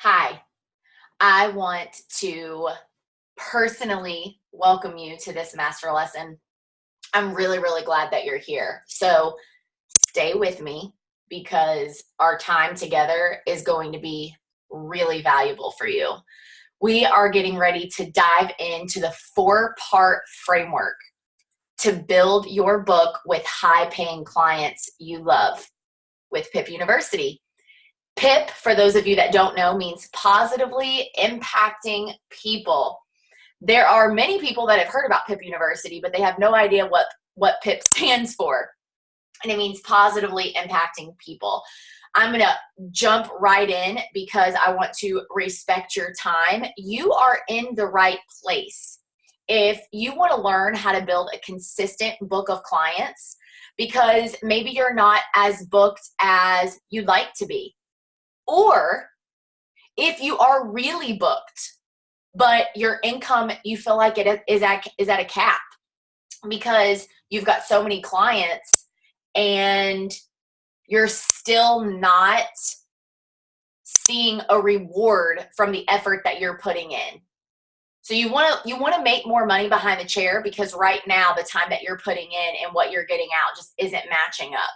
Hi, I want to personally welcome you to this master lesson. I'm really, really glad that you're here. So stay with me because our time together is going to be really valuable for you. We are getting ready to dive into the 4-part framework to build your book with high paying clients you love with PIP University. PIP, for those of you that don't know, means positively impacting people. There are many people that have heard about PIP University, but they have no idea what PIP stands for. And it means positively impacting people. I'm going to jump right in because I want to respect your time. You are in the right place. If you want to learn how to build a consistent book of clients, because maybe you're not as booked as you'd like to be, or if you are really booked, but your income, you feel like it is at a cap because you've got so many clients and you're still not seeing a reward from the effort that you're putting in. So you want to make more money behind the chair because right now the time that you're putting in and what you're getting out just isn't matching up.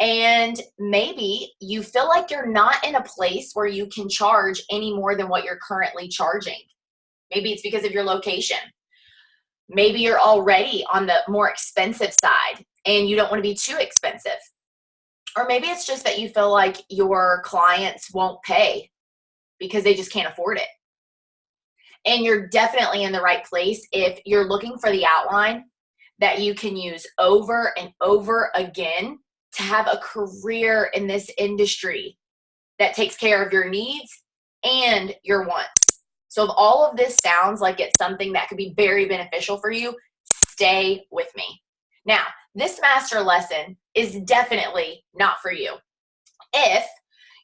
And maybe you feel like you're not in a place where you can charge any more than what you're currently charging. Maybe it's because of your location. Maybe you're already on the more expensive side and you don't want to be too expensive. Or maybe it's just that you feel like your clients won't pay because they just can't afford it. And you're definitely in the right place if you're looking for the outline that you can use over and over again to have a career in this industry that takes care of your needs and your wants. So if all of this sounds like it's something that could be very beneficial for you, stay with me. Now, this master lesson is definitely not for you. If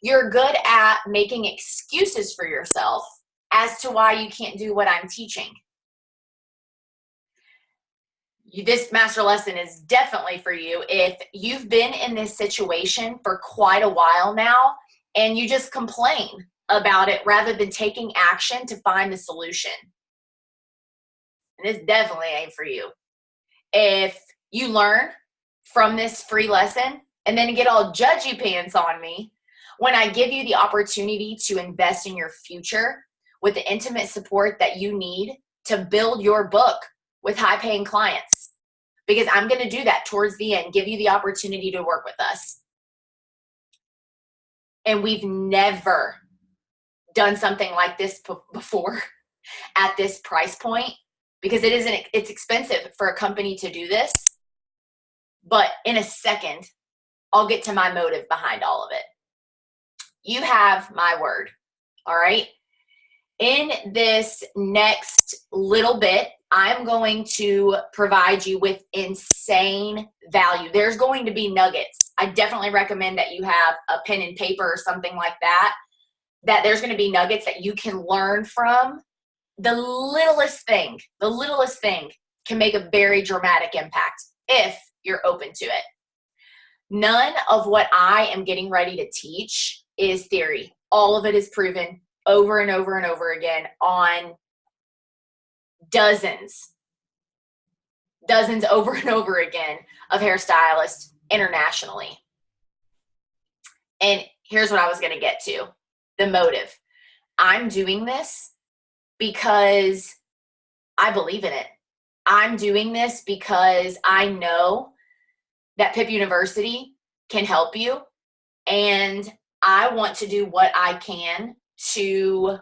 you're good at making excuses for yourself as to why you can't do what I'm teaching, this master lesson is definitely for you if you've been in this situation for quite a while now and you just complain about it rather than taking action to find the solution. And this definitely ain't for you. If you learn from this free lesson and then get all judgy pants on me when I give you the opportunity to invest in your future with the intimate support that you need to build your book with high paying clients, because I'm going to do that towards the end, give you the opportunity to work with us. And we've never done something like this before at this price point, because it's expensive for a company to do this. But in a second, I'll get to my motive behind all of it. You have my word, all right? In this next little bit, I'm going to provide you with insane value. There's going to be nuggets. I definitely recommend that you have a pen and paper or something like that, that there's going to be nuggets that you can learn from. The littlest thing can make a very dramatic impact if you're open to it. None of what I am getting ready to teach is theory. All of it is proven over and over and over again on dozens over and over again of hairstylists internationally. And here's what I was going to get to: the motive. I'm doing this because I believe in it. I'm doing this because I know that PIP University can help you, and I want to do what I can to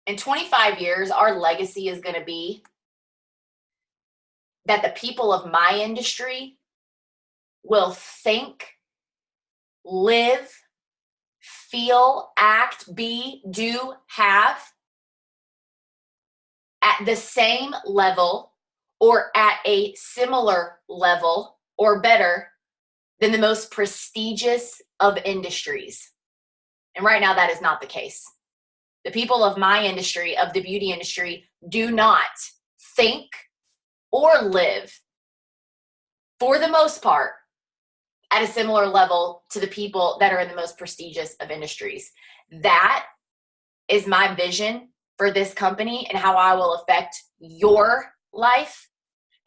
in 25 years, our legacy is going to be that the people of my industry will think, live, feel, act, be, do, have at the same level or at a similar level or better than the most prestigious of industries. And right now, that is not the case. The people of my industry, of the beauty industry, do not think or live for the most part, at a similar level to the people that are in the most prestigious of industries. That is my vision for this company and how I will affect your life.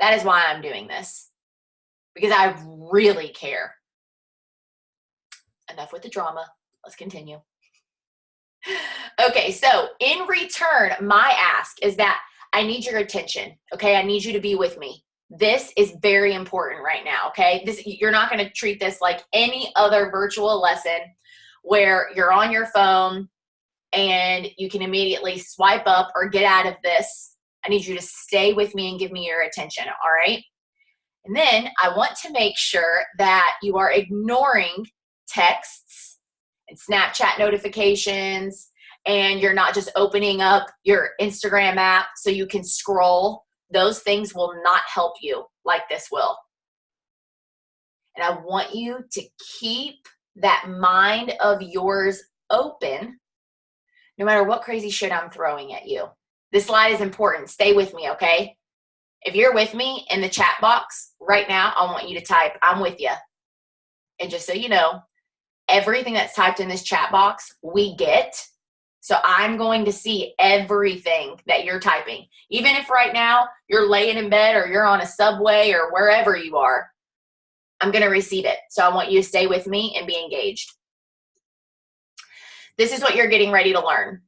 That is why I'm doing this, because I really care. Enough with the drama. Let's continue. Okay, so in return, my ask is that I need your attention, okay? I need you to be with me. This is very important right now, okay? You're not going to treat this like any other virtual lesson where you're on your phone and you can immediately swipe up or get out of this. I need you to stay with me and give me your attention, all right? And then I want to make sure that you are ignoring texts and Snapchat notifications, and you're not just opening up your Instagram app so you can scroll. Those things will not help you like this will. And I want you to keep that mind of yours open no matter what crazy shit I'm throwing at you. This slide is important. Stay with me, okay? If you're with me in the chat box right now, I want you to type, I'm with you. And just so you know, everything that's typed in this chat box, we get. So I'm going to see everything that you're typing. Even if right now you're laying in bed or you're on a subway or wherever you are, I'm going to receive it. So I want you to stay with me and be engaged. This is what you're getting ready to learn.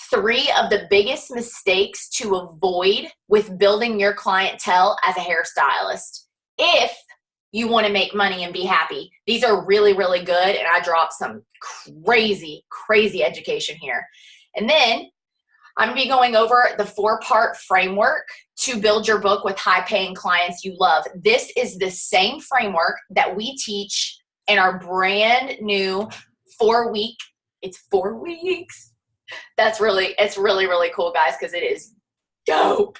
3 of the biggest mistakes to avoid with building your clientele as a hairstylist if you want to make money and be happy. These are really, really good, and I dropped some crazy, crazy education here. And then I'm going to be going over the 4-part framework to build your book with high-paying clients you love. This is the same framework that we teach in our brand new 4-week. It's 4 weeks. It's really, really cool, guys, because it is dope.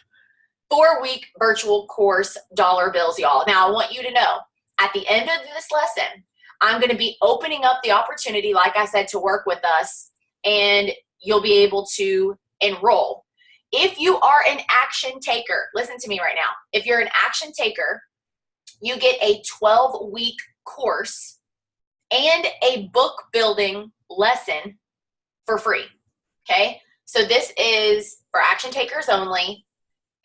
4-week virtual course, dollar bills, y'all. Now, I want you to know, at the end of this lesson, I'm going to be opening up the opportunity, like I said, to work with us, and you'll be able to enroll. If you are an action taker, listen to me right now. If you're an action taker, you get a 12-week course and a book building lesson for free. Okay, so this is for action takers only.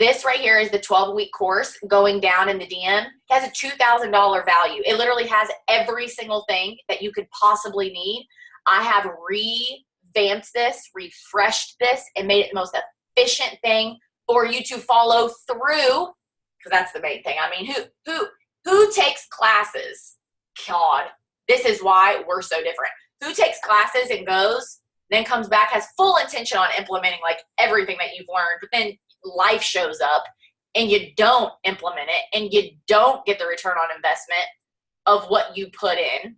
This right here is the 12-week course going down in the DM. It has a $2,000 value. It literally has every single thing that you could possibly need. I have revamped this, refreshed this, and made it the most efficient thing for you to follow through, because that's the main thing. I mean, who takes classes? God, this is why we're so different. Who takes classes and goes, then comes back, has full intention on implementing like everything that you've learned, but then life shows up and you don't implement it and you don't get the return on investment of what you put in.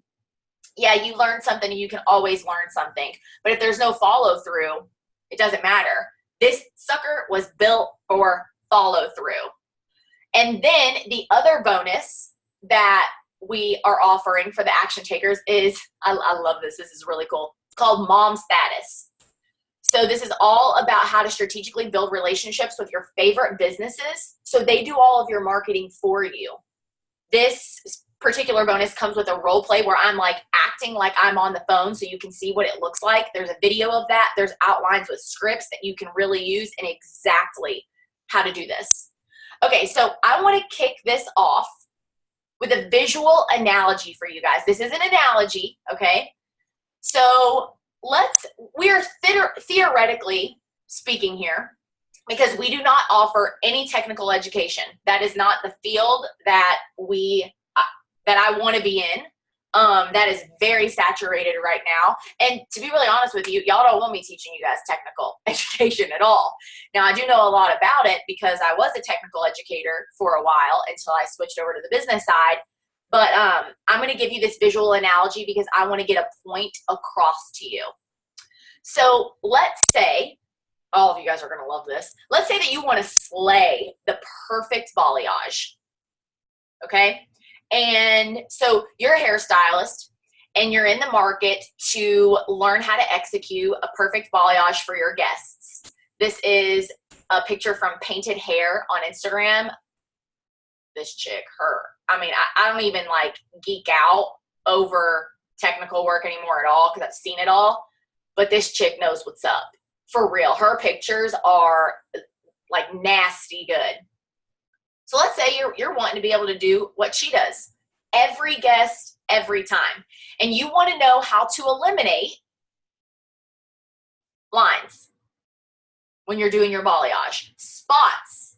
Yeah, you learn something and you can always learn something, but if there's no follow through, it doesn't matter. This sucker was built for follow through. And then the other bonus that we are offering for the action takers is, I love this. This is really cool. It's called Mom Status. So this is all about how to strategically build relationships with your favorite businesses so they do all of your marketing for you. This particular bonus comes with a role play where I'm like acting like I'm on the phone so you can see what it looks like. There's a video of that. There's outlines with scripts that you can really use and exactly how to do this. Okay, so I want to kick this off with a visual analogy for you guys. This is an analogy, okay? So we're theoretically speaking here, because we do not offer any technical education. That is not the field that I want to be in. That is very saturated right now. And to be really honest with you, y'all don't want me teaching you guys technical education at all. Now, I do know a lot about it because I was a technical educator for a while until I switched over to the business side. But I'm going to give you this visual analogy because I want to get a point across to you. So let's say, all of you guys are going to love this. Let's say that you want to slay the perfect balayage. Okay? And so you're a hairstylist and you're in the market to learn how to execute a perfect balayage for your guests. This is a picture from Painted Hair on Instagram. this chick, I don't even like geek out over technical work anymore at all because I've seen it all. But this chick knows what's up. For real. Her pictures are like nasty good. So let's say you're wanting to be able to do what she does. Every guest, every time. And you want to know how to eliminate lines when you're doing your balayage, spots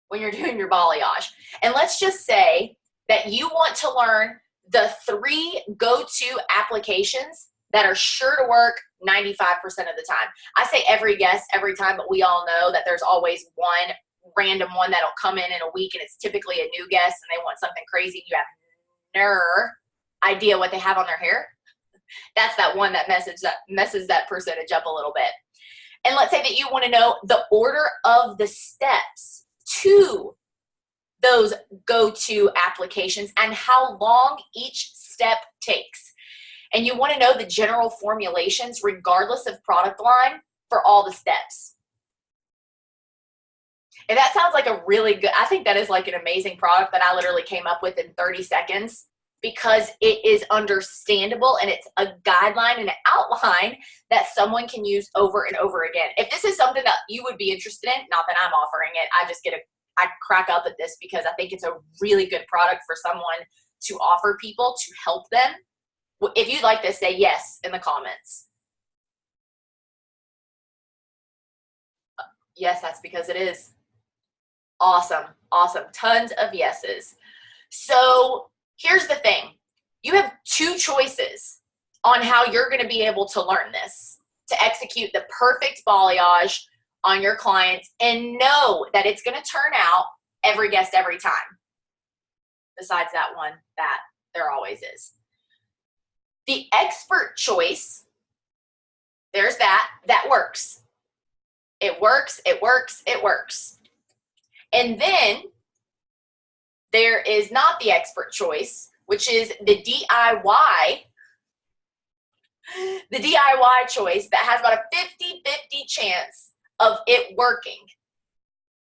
when you're doing your balayage. And let's just say that you want to learn the 3 go-to applications that are sure to work 95% of the time. I say every guest, every time, but we all know that there's always one random one that'll come in a week, and it's typically a new guest and they want something crazy. You have no idea what they have on their hair. That's that one that messes that percentage up a little bit. And let's say that you want to know the order of the steps to those go-to applications and how long each step takes. And you want to know the general formulations regardless of product line for all the steps. And that sounds like a really good, I think that is like an amazing product that I literally came up with in 30 seconds because it is understandable and it's a guideline and an outline that someone can use over and over again. If this is something that you would be interested in, not that I'm offering it, I crack up at this because I think it's a really good product for someone to offer people to help them. If you'd like to say yes in the comments. Yes, that's because it is. Awesome. Awesome. Tons of yeses. So here's the thing. You have 2 choices on how you're going to be able to learn this, to execute the perfect balayage on your clients and know that it's going to turn out every guest every time. Besides that one that there always is. The expert choice, there's that works. It works, it works, it works. And then there is not the expert choice, which is the DIY choice that has about a 50-50 chance of it working.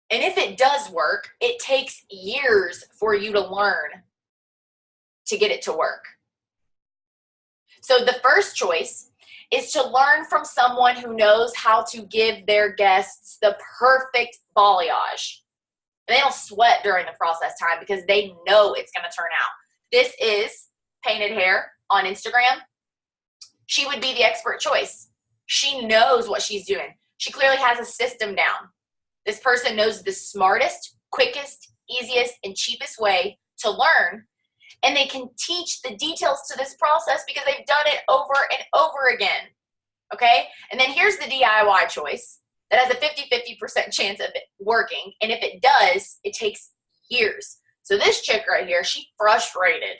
And if it does work, it takes years for you to learn to get it to work. So the first choice is to learn from someone who knows how to give their guests the perfect balayage. And they don't sweat during the process time because they know it's going to turn out. This is Painted Hair on Instagram. She would be the expert choice. She knows what she's doing. She clearly has a system down. This person knows the smartest, quickest, easiest, and cheapest way to learn. And they can teach the details to this process because they've done it over and over again. Okay? And then here's the DIY choice that has a 50-50% chance of it working. And if it does, it takes years. So this chick right here, she's frustrated.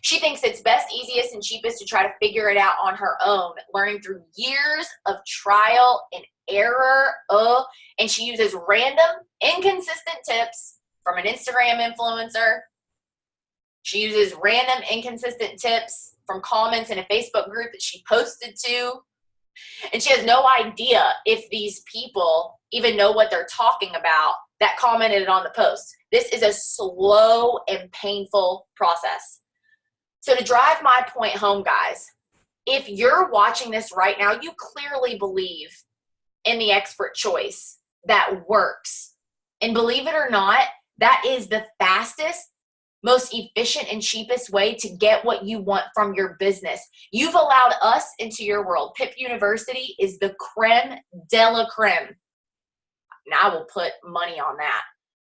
She thinks it's best, easiest, and cheapest to try to figure it out on her own, learning through years of trial and error. And she uses random, inconsistent tips from an Instagram influencer. She uses random, inconsistent tips from comments in a Facebook group that she posted to. And she has no idea if these people even know what they're talking about that commented on the post. This is a slow and painful process. So to drive my point home, guys, if you're watching this right now, you clearly believe in the expert choice that works. And believe it or not, that is the fastest, most efficient, and cheapest way to get what you want from your business. You've allowed us into your world. PIP University is the creme de la creme. Now I will put money on that.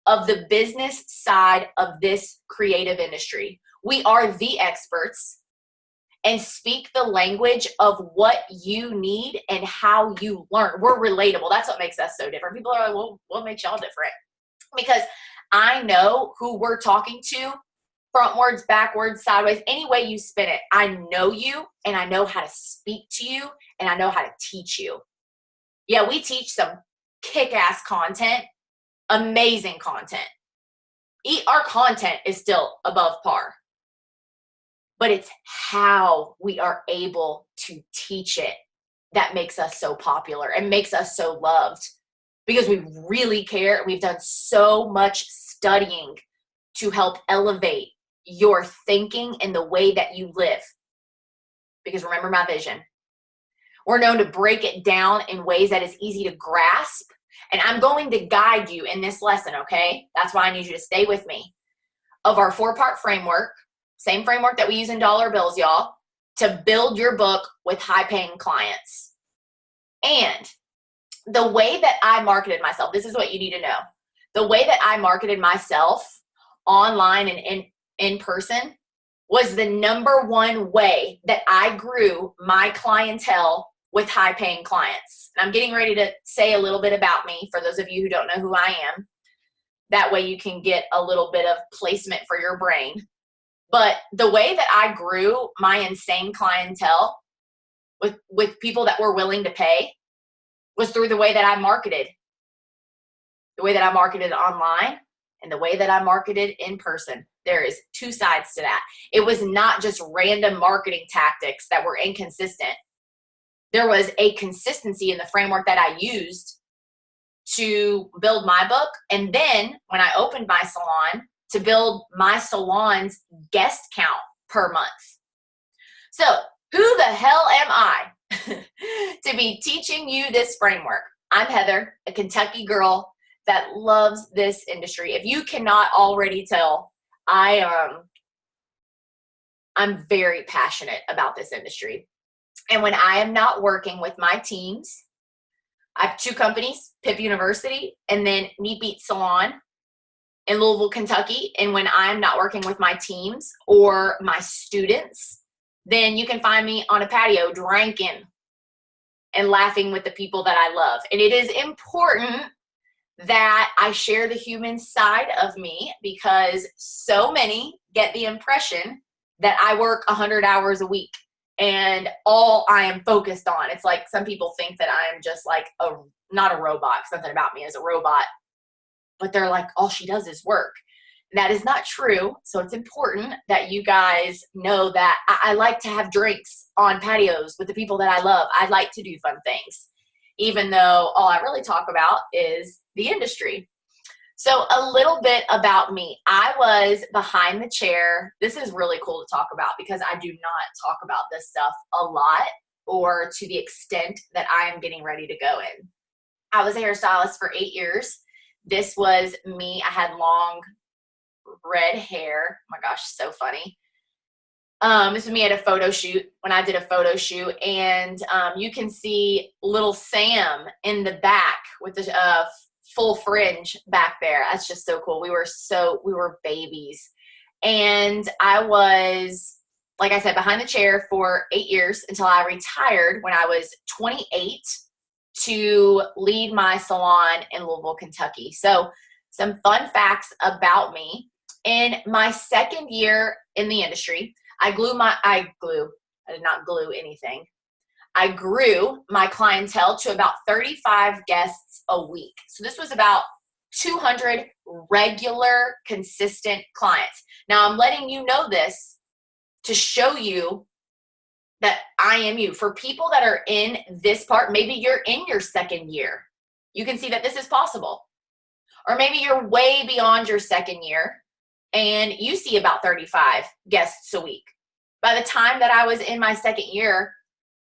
Of the business side of this creative industry. We are the experts and speak the language of what you need and how you learn. We're relatable. That's what makes us so different. People are like, well, what makes y'all different? Because I know who we're talking to, frontwards, backwards, sideways, any way you spin it. I know you and I know how to speak to you and I know how to teach you. Yeah, we teach some kick-ass content, amazing content. Our content is still above par. But it's how we are able to teach it that makes us so popular and makes us so loved because we really care and we've done so much studying to help elevate your thinking and the way that you live. Because remember my vision. We're known to break it down in ways that is easy to grasp. And I'm going to guide you in this lesson, okay? That's why I need you to stay with me. Of our 4-part framework, same framework that we use in dollar bills, y'all, to build your book with high-paying clients. And the way that I marketed myself, this is what you need to know. The way that I marketed myself online and in person was the number one way that I grew my clientele with high-paying clients. And I'm getting ready to say a little bit about me for those of you who don't know who I am. That way you can get a little bit of placement for your brain. But the way that I grew my insane clientele with people that were willing to pay was through the way that I marketed. The way that I marketed online and the way that I marketed in person. There is 2 sides to that. It was not just random marketing tactics that were inconsistent. There was a consistency in the framework that I used to build my book. And then when I opened my salon, to build my salon's guest count per month. So who the hell am I to be teaching you this framework? I'm Heather, a Kentucky girl that loves this industry. If you cannot already tell, I'm very passionate about this industry. And when I am not working with my teams, I have 2 companies, Pip University and then Neat Beat Salon in Louisville, Kentucky. And when I'm not working with my teams or my students, then you can find me on a patio drinking and laughing with the people that I love. And it is important that I share the human side of me because so many get the impression that I work 100 hours a week and all I am focused on. It's like some people think that I'm just like not a robot. Something about me as a robot. But they're like, all she does is work. And that is not true. So it's important that you guys know that I like to have drinks on patios with the people that I love. I like to do fun things, even though all I really talk about is the industry. So a little bit about me. I was behind the chair. This is really cool to talk about because I do not talk about this stuff a lot or to the extent that I am getting ready to go in. I was a hairstylist for 8 years. This was me. I had long red hair. Oh my gosh, so funny. This was me at a photo shoot when I did a photo shoot. And you can see little Sam in the back with the full fringe back there. That's just so cool. We were babies. And I was, like I said, behind the chair for 8 years until I retired when I was 28 to lead my salon in Louisville, Kentucky. So some fun facts about me. In my 2nd year in the industry, I did not glue anything. I grew my clientele to about 35 guests a week. So this was about 200 regular, consistent clients. Now I'm letting you know this to show you that I am you. For people that are in this part, maybe you're in your 2nd year. You can see that this is possible. Or maybe you're way beyond your 2nd year and you see about 35 guests a week. By the time that I was in my 2nd year,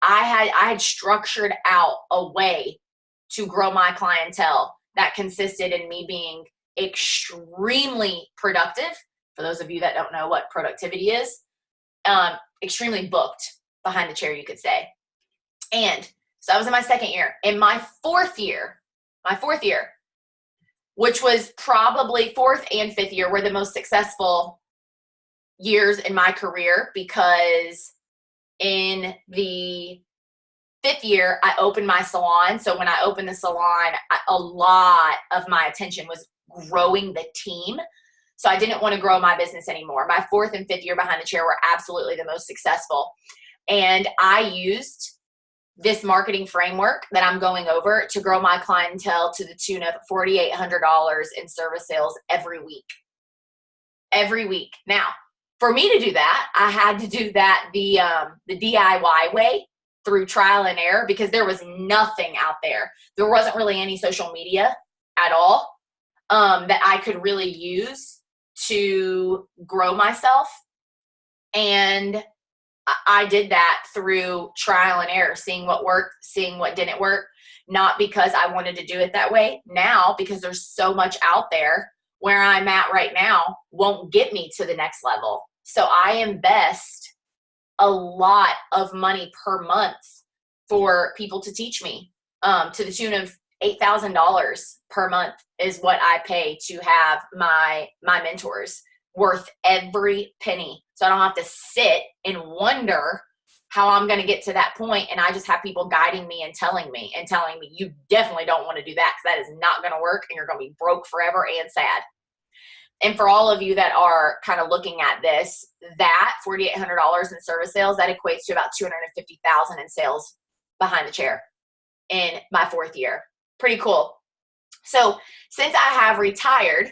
I had structured out a way to grow my clientele that consisted in me being extremely productive. For those of you that don't know what productivity is, extremely booked behind the chair, you could say. And so I was in my 2nd year. In my 4th year, which was probably 4th and 5th year, were the most successful years in my career because in the 5th year, I opened my salon. So when I opened the salon, a lot of my attention was growing the team. So I didn't want to grow my business anymore. My 4th and 5th year behind the chair were absolutely the most successful. And I used this marketing framework that I'm going over to grow my clientele to the tune of $4,800 in service sales every week. Every week. Now, for me to do that, I had to do that the DIY way through trial and error because there was nothing out there. There wasn't really any social media at all that I could really use to grow myself. And I did that through trial and error, seeing what worked, seeing what didn't work, not because I wanted to do it that way. Now, because there's so much out there, where I'm at right now won't get me to the next level. So I invest a lot of money per month for people to teach me, to the tune of $8,000 per month is what I pay to have my mentors, worth every penny. So I don't have to sit and wonder how I'm going to get to that point. And I just have people guiding me and telling me, you definitely don't want to do that, because that is not going to work and you're going to be broke forever and sad. And for all of you that are kind of looking at this, that $4,800 in service sales, that equates to about $250,000 in sales behind the chair in my 4th year. Pretty cool. So since I have retired,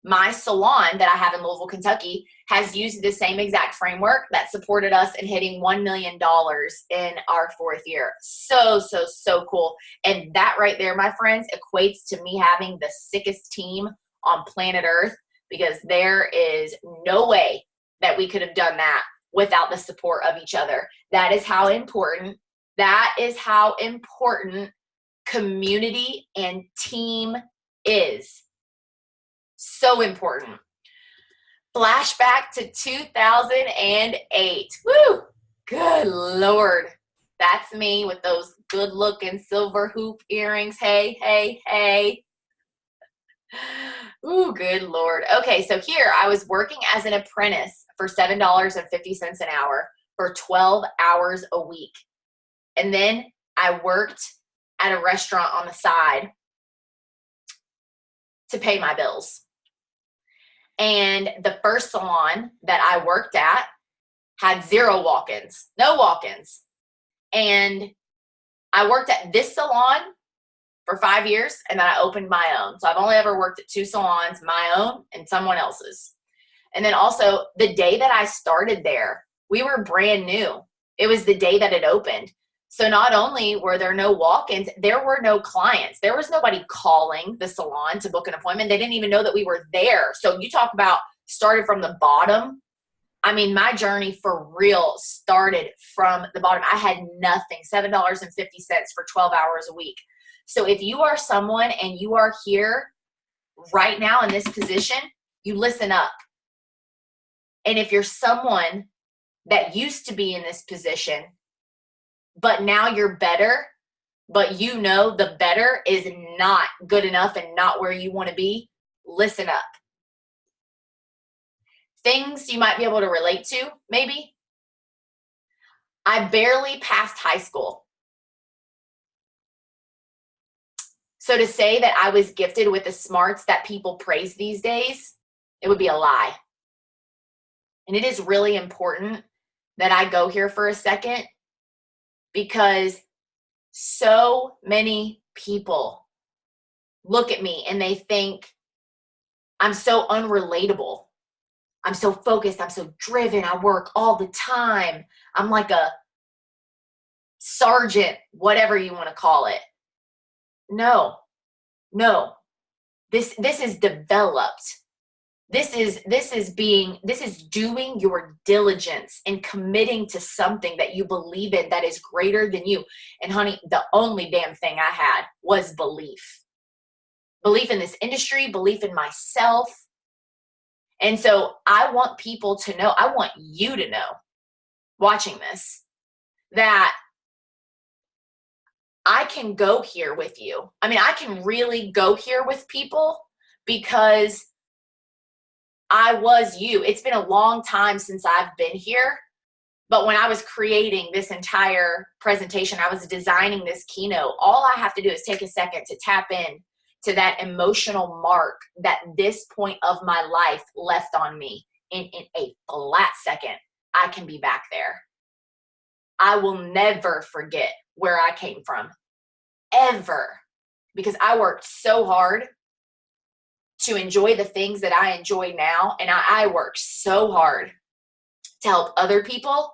my salon that I have in Louisville, Kentucky has used the same exact framework that supported us in hitting $1 million in our 4th year. So cool. And that right there, my friends, equates to me having the sickest team on planet Earth, because there is no way that we could have done that without the support of each other. That is how important community and team is. So important. Flashback to 2008. Woo! Good Lord. That's me with those good looking silver hoop earrings. Hey. Ooh, good Lord. Okay, so here I was working as an apprentice for $7.50 an hour for 12 hours a week. And then I worked at a restaurant on the side to pay my bills. And the first salon that I worked at had no walk-ins. And I worked at this salon for 5 years, and then I opened my own. So I've only ever worked at 2 salons, my own and someone else's. And then also the day that I started there, we were brand new. It was the day that it opened. So not only were there no walk-ins, there were no clients. There was nobody calling the salon to book an appointment. They didn't even know that we were there. So you talk about started from the bottom. I mean, my journey for real started from the bottom. I had nothing, $7.50 for 12 hours a week. So if you are someone and you are here right now in this position, you listen up. And if you're someone that used to be in this position, but now you're better, but you know the better is not good enough and not where you want to be, listen up. Things you might be able to relate to, maybe. I barely passed high school. So to say that I was gifted with the smarts that people praise these days, it would be a lie. And it is really important that I go here for a second, because so many people look at me and they think I'm so unrelatable. I'm so focused. I'm so driven. I work all the time. I'm like a sergeant, whatever you want to call it. No. This is developed. This is doing your diligence and committing to something that you believe in that is greater than you. And honey, the only damn thing I had was belief. Belief in this industry, belief in myself. And so I want people to know, I want you to know, watching this, that I can go here with you. I mean, I can really go here with people because I was you. It's been a long time since I've been here, but when I was creating this entire presentation, I was designing this keynote. All I have to do is take a second to tap in to that emotional mark that this point of my life left on me. In a flat second, I can be back there. I will never forget where I came from, ever, because I worked so hard to enjoy the things that I enjoy now. And I worked so hard to help other people,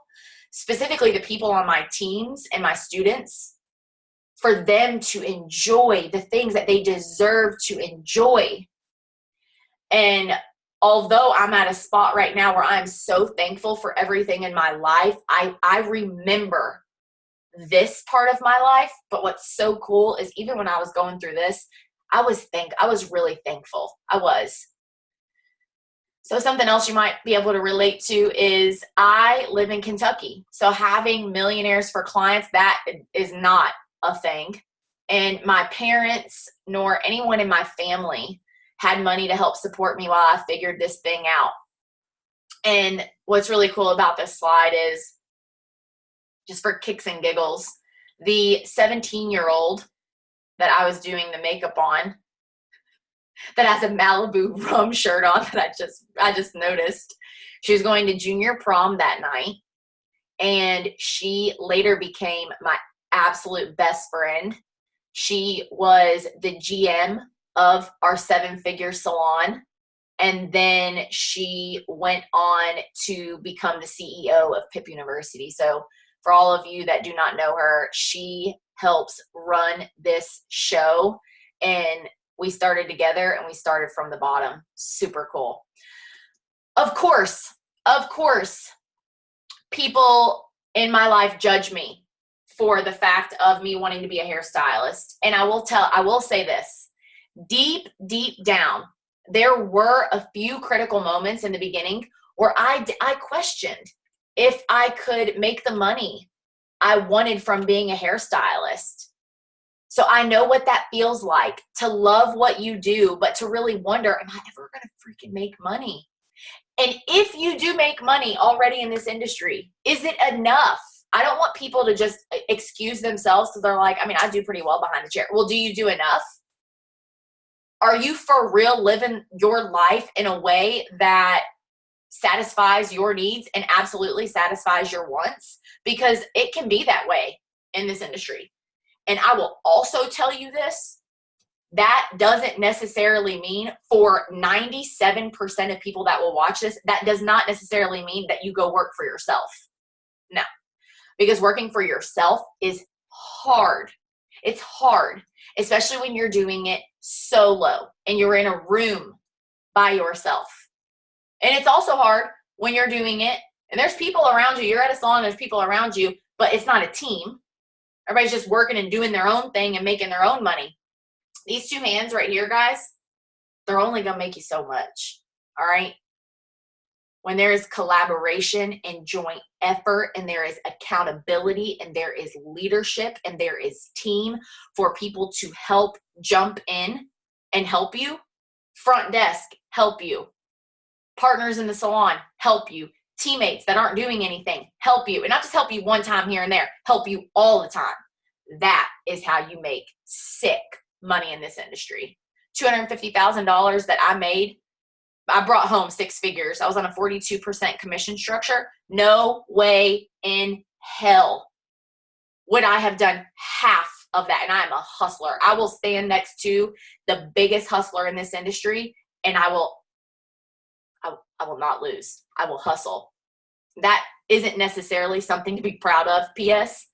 specifically the people on my teams and my students, for them to enjoy the things that they deserve to enjoy. And although I'm at a spot right now where I'm so thankful for everything in my life, I remember this part of my life. But what's so cool is even when I was going through this, I was really thankful. I was. So something else you might be able to relate to is I live in Kentucky. So having millionaires for clients, that is not a thing. And my parents nor anyone in my family had money to help support me while I figured this thing out. And what's really cool about this slide is, just for kicks and giggles, the 17-year-old that I was doing the makeup on, that has a Malibu rum shirt on that I just noticed. She was going to junior prom that night, and she later became my absolute best friend. She was the GM of our 7-figure salon, and then she went on to become the CEO of PIP University. So for all of you that do not know her, she helps run this show, and we started together and we started from the bottom. Super cool. Of course, people in my life judge me for the fact of me wanting to be a hairstylist. And I will say this, deep down, there were a few critical moments in the beginning where I questioned if I could make the money I wanted from being a hairstylist. So I know what that feels like, to love what you do, but to really wonder, am I ever going to freaking make money? And if you do make money already in this industry, is it enough? I don't want people to just excuse themselves because they're like, I mean, I do pretty well behind the chair. Well, do you do enough? Are you for real living your life in a way that satisfies your needs and absolutely satisfies your wants? Because it can be that way in this industry. And I will also tell you this, that doesn't necessarily mean, for 97% of people that will watch this, that does not necessarily mean that you go work for yourself. No, because working for yourself is hard. It's hard, especially when you're doing it solo and you're in a room by yourself. And it's also hard when you're doing it and there's people around you. You're at a salon, there's people around you, but it's not a team. Everybody's just working and doing their own thing and making their own money. These two hands right here, guys, they're only going to make you so much. All right. When there is collaboration and joint effort, and there is accountability, and there is leadership, and there is team for people to help jump in and help you, front desk, help you, partners in the salon, help you, teammates that aren't doing anything, help you, and not just help you one time here and there, help you all the time. That is how you make sick money in this industry. $250,000 that I made, I brought home 6 figures. I was on a 42% commission structure. No way in hell would I have done half of that. And I am a hustler. I will stand next to the biggest hustler in this industry, and I will not lose. I will hustle. That isn't necessarily something to be proud of. P.S.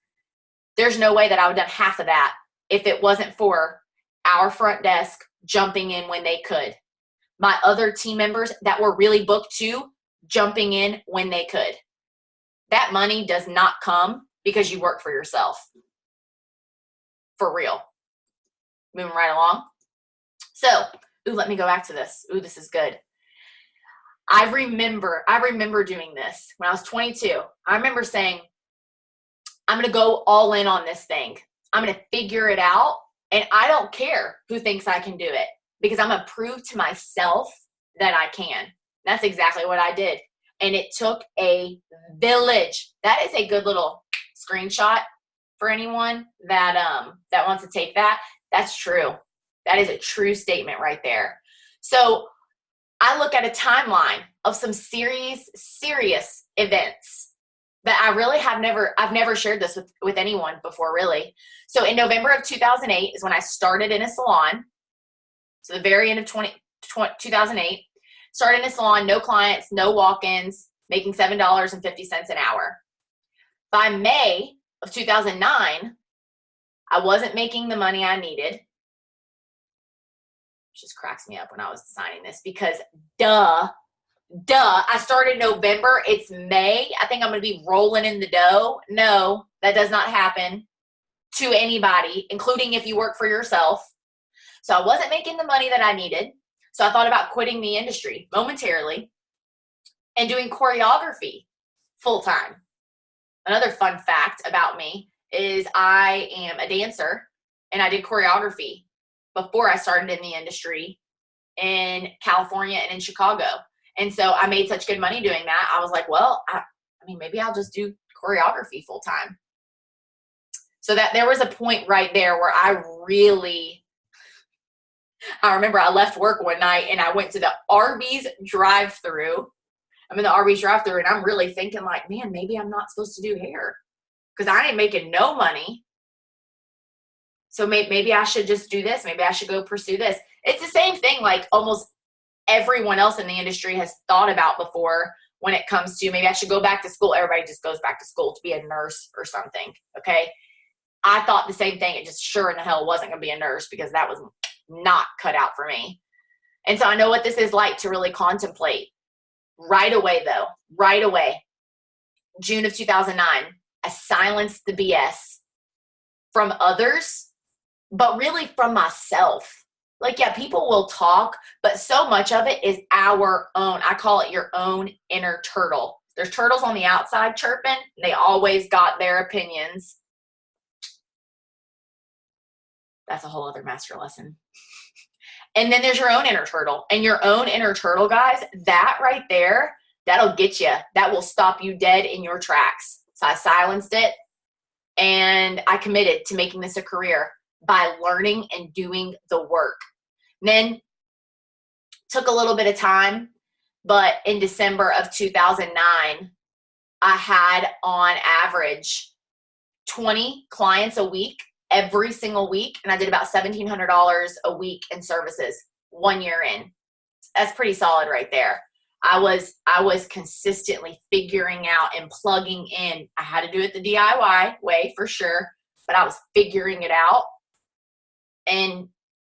There's no way that I would have done half of that if it wasn't for our front desk jumping in when they could. My other team members that were really booked too, jumping in when they could. That money does not come because you work for yourself. For real. Moving right along. So, let me go back to this. This is good. I remember doing this when I was 22. I remember saying, I'm going to go all in on this thing. I'm going to figure it out, and I don't care who thinks I can do it, because I'm going to prove to myself that I can. That's exactly what I did. And it took a village. That is a good little screenshot for anyone that wants to take that. That's true. That is a true statement right there. So I look at a timeline of some serious events that I've never shared this with anyone before, really. So in November of 2008 is when I started in a salon. So the very end of 2008, started in a salon, no clients, no walk-ins, making $7.50 an hour. By May of 2009, I wasn't making the money I needed. just cracks me up when I was signing this because duh, I started November. It's May. I think I'm going to be rolling in the dough. No, that does not happen to anybody, including if you work for yourself. So I wasn't making the money that I needed. So I thought about quitting the industry momentarily and doing choreography full time. Another fun fact about me is I am a dancer and I did choreography before I started in the industry in California and in Chicago. And so I made such good money doing that. I was like, well, I mean, maybe I'll just do choreography full time. So that there was a point right there where I remember I left work one night and I went to the Arby's drive-thru. I'm in the Arby's drive-thru and I'm really thinking like, man, maybe I'm not supposed to do hair because I ain't making no money. So maybe I should just do this. Maybe I should go pursue this. It's the same thing like almost everyone else in the industry has thought about before when it comes to maybe I should go back to school. Everybody just goes back to school to be a nurse or something. Okay. I thought the same thing. It just sure in the hell wasn't going to be a nurse because that was not cut out for me. And so I know what this is like to really contemplate. Right away though, right away, June of 2009, I silenced the BS from others, but really from myself. Like, yeah, people will talk, but so much of it is our own. I call it your own inner turtle. There's turtles on the outside chirping. And they always got their opinions. That's a whole other master lesson. And then there's your own inner turtle. And your own inner turtle, guys, that right there, that'll get you. That will stop you dead in your tracks. So I silenced it and I committed to making this a career by learning and doing the work. Then took a little bit of time, but in December of 2009, I had on average 20 clients a week, every single week. And I did about $1,700 a week in services 1 year in. That's pretty solid right there. I was consistently figuring out and plugging in. I had to do it the DIY way for sure, but I was figuring it out. And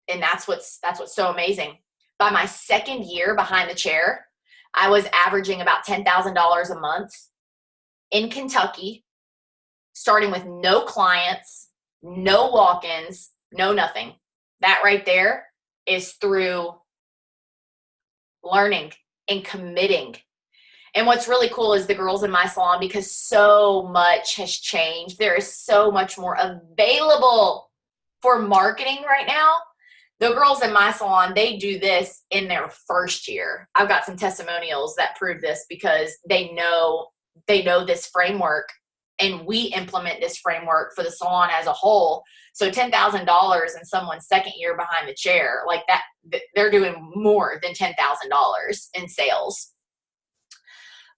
that's what's so amazing. By my second year behind the chair, I was averaging about $10,000 a month in Kentucky, starting with no clients, no walk-ins, no nothing. That right there is through learning and committing. And what's really cool is the girls in my salon, because so much has changed. There is so much more available for marketing right now. The girls in my salon, they do this in their first year. I've got some testimonials that prove this because they know this framework, and we implement this framework for the salon as a whole. So $10,000 in someone's second year behind the chair, like that, they're doing more than $10,000 in sales.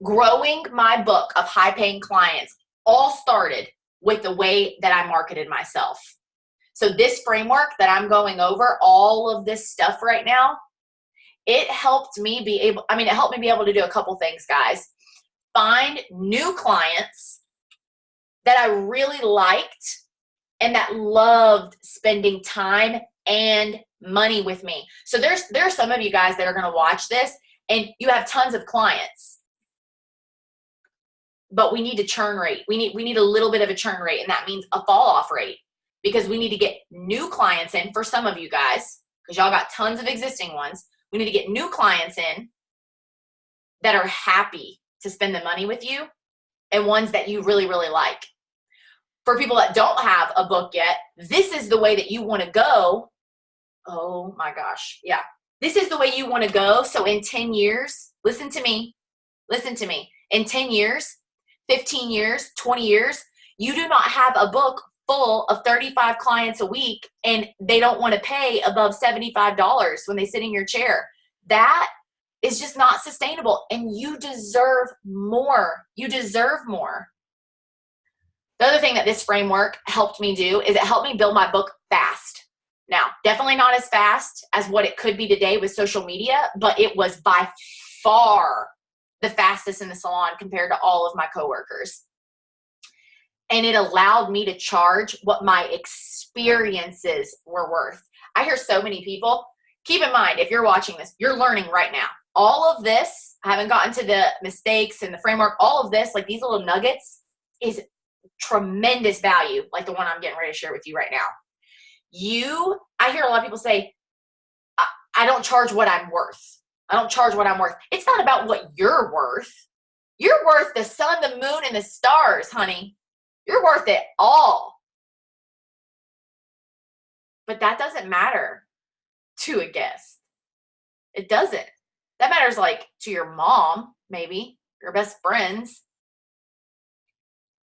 Growing my book of high-paying clients all started with the way that I marketed myself. So this framework that I'm going over, all of this stuff right now, it helped me be able to do a couple things, guys. Find new clients that I really liked and that loved spending time and money with me. So there are some of you guys that are going to watch this and you have tons of clients, but we need a churn rate. We need a little bit of a churn rate, and that means a fall off rate, because we need to get new clients in for some of you guys, because y'all got tons of existing ones. We need to get new clients in that are happy to spend the money with you and ones that you really, really like. For people that don't have a book yet, this is the way that you want to go. Oh my gosh. Yeah. This is the way you want to go. So in 10 years, listen to me. In 10 years, 15 years, 20 years, you do not have a book full of 35 clients a week and they don't want to pay above $75 when they sit in your chair. That is just not sustainable, and you deserve more. You deserve more. The other thing that this framework helped me do is it helped me build my book fast. Now, definitely not as fast as what it could be today with social media, but it was by far the fastest in the salon compared to all of my coworkers. And it allowed me to charge what my experiences were worth. I hear so many people, keep in mind, if you're watching this, you're learning right now. All of this, I haven't gotten to the mistakes and the framework, all of this, like these little nuggets, is tremendous value, like the one I'm getting ready to share with you right now. I hear a lot of people say, I don't charge what I'm worth. I don't charge what I'm worth. It's not about what you're worth. You're worth the sun, the moon, and the stars, honey. You're worth it all. But that doesn't matter to a guest. It doesn't. That matters like to your mom, maybe, your best friends.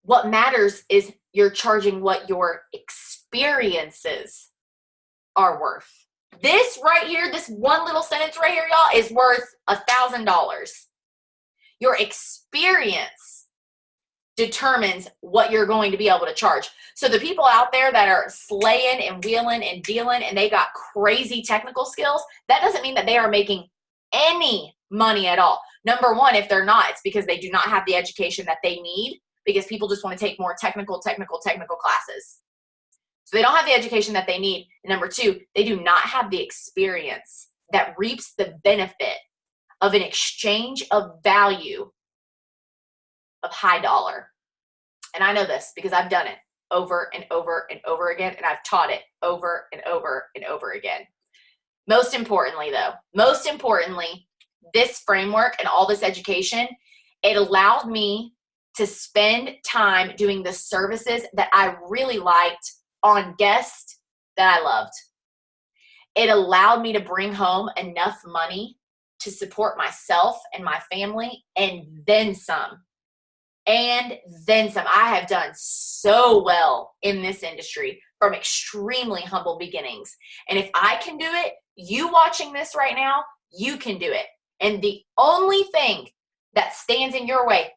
What matters is you're charging what your experiences are worth. This right here, this one little sentence right here, y'all, is worth $1,000. Your experience determines what you're going to be able to charge. So the people out there that are slaying and wheeling and dealing and they got crazy technical skills, that doesn't mean that they are making any money at all. Number one, if they're not, it's because they do not have the education that they need, because people just want to take more technical classes. So they don't have the education that they need. And number two, they do not have the experience that reaps the benefit of an exchange of value of high dollar. And I know this because I've done it over and over and over again, and I've taught it over and over and over again. Most importantly, this framework and all this education, it allowed me to spend time doing the services that I really liked on guests that I loved. It allowed me to bring home enough money to support myself and my family, and then some. And then some. I have done so well in this industry from extremely humble beginnings. And if I can do it, you watching this right now, you can do it. And the only thing that stands in your way,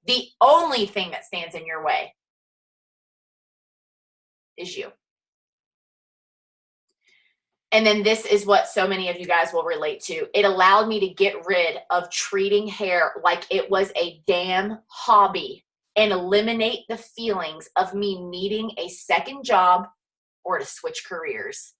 is you. And then this is what so many of you guys will relate to. It allowed me to get rid of treating hair like it was a damn hobby and eliminate the feelings of me needing a second job or to switch careers,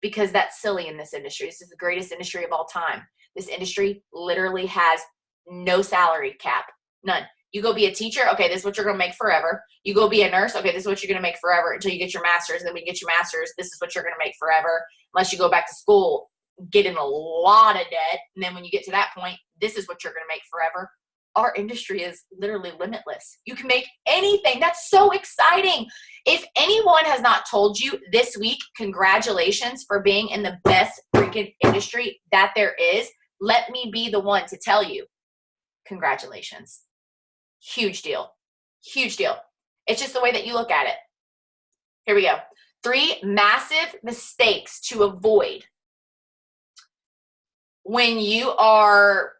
because that's silly in this industry. This is the greatest industry of all time. This industry literally has no salary cap, none. You go be a teacher, okay, this is what you're going to make forever. You go be a nurse, okay, this is what you're going to make forever until you get your master's. And then when you get your master's, this is what you're going to make forever. Unless you go back to school, get in a lot of debt. And then when you get to that point, this is what you're going to make forever. Our industry is literally limitless. You can make anything. That's so exciting. If anyone has not told you this week, congratulations for being in the best freaking industry that there is, let me be the one to tell you, congratulations. Huge deal. Huge deal. It's just the way that you look at it. Here we go. 3 massive mistakes to avoid when you are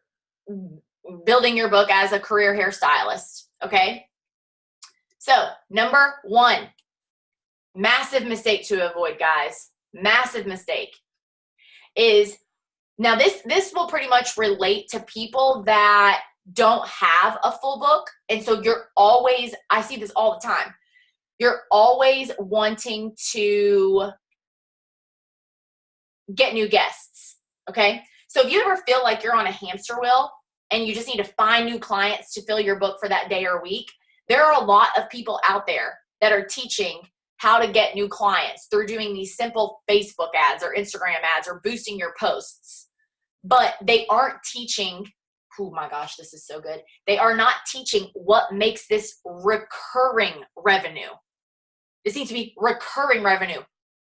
building your book as a career hairstylist. Okay. So number 1, massive mistake to avoid, guys. Massive mistake is, now this will pretty much relate to people that don't have a full book. And so you're always, I see this all the time. You're always wanting to get new guests. Okay. So if you ever feel like you're on a hamster wheel and you just need to find new clients to fill your book for that day or week, there are a lot of people out there that are teaching how to get new clients through doing these simple Facebook ads or Instagram ads or boosting your posts. But they aren't teaching, oh my gosh, this is so good. They are not teaching what makes this recurring revenue. This needs to be recurring revenue.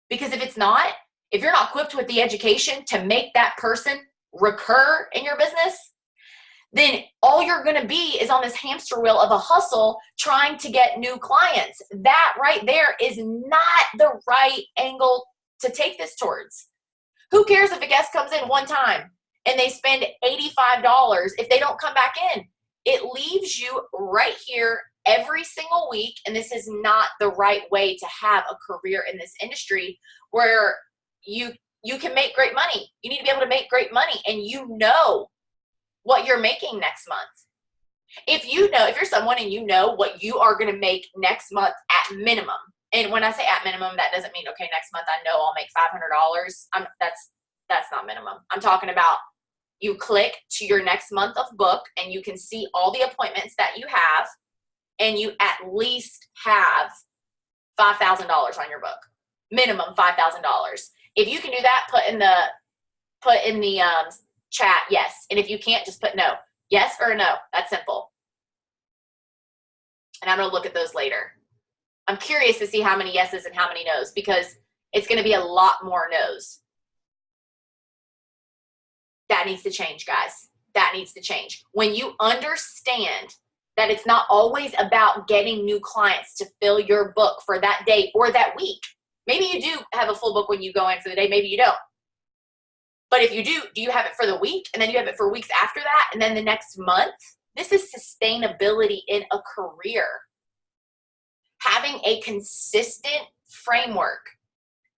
Because if it's not, if you're not equipped with the education to make that person recur in your business, then all you're going to be is on this hamster wheel of a hustle trying to get new clients. That right there is not the right angle to take this towards. Who cares if a guest comes in one time and they spend $85 if they don't come back in? It leaves you right here every single week, and this is not the right way to have a career in this industry where you can make great money. You need to be able to make great money, and you know what you're making next month. If you're someone and you know what you are going to make next month at minimum, and when I say at minimum, that doesn't mean, okay, next month I know I'll make $500. That's not minimum. I'm talking about you click to your next month of book and you can see all the appointments that you have, and you at least have $5,000 on your book. Minimum $5,000. If you can do that, put in the chat yes. And if you can't, just put no. Yes or no. That's simple. And I'm going to look at those later. I'm curious to see how many yeses and how many nos, because it's going to be a lot more nos. That needs to change, guys. That needs to change. When you understand that it's not always about getting new clients to fill your book for that day or that week. Maybe you do have a full book when you go in for the day. Maybe you don't. But if you do you have it for the week, and then you have it for weeks after that, and then the next month? This is sustainability in a career. Having a consistent framework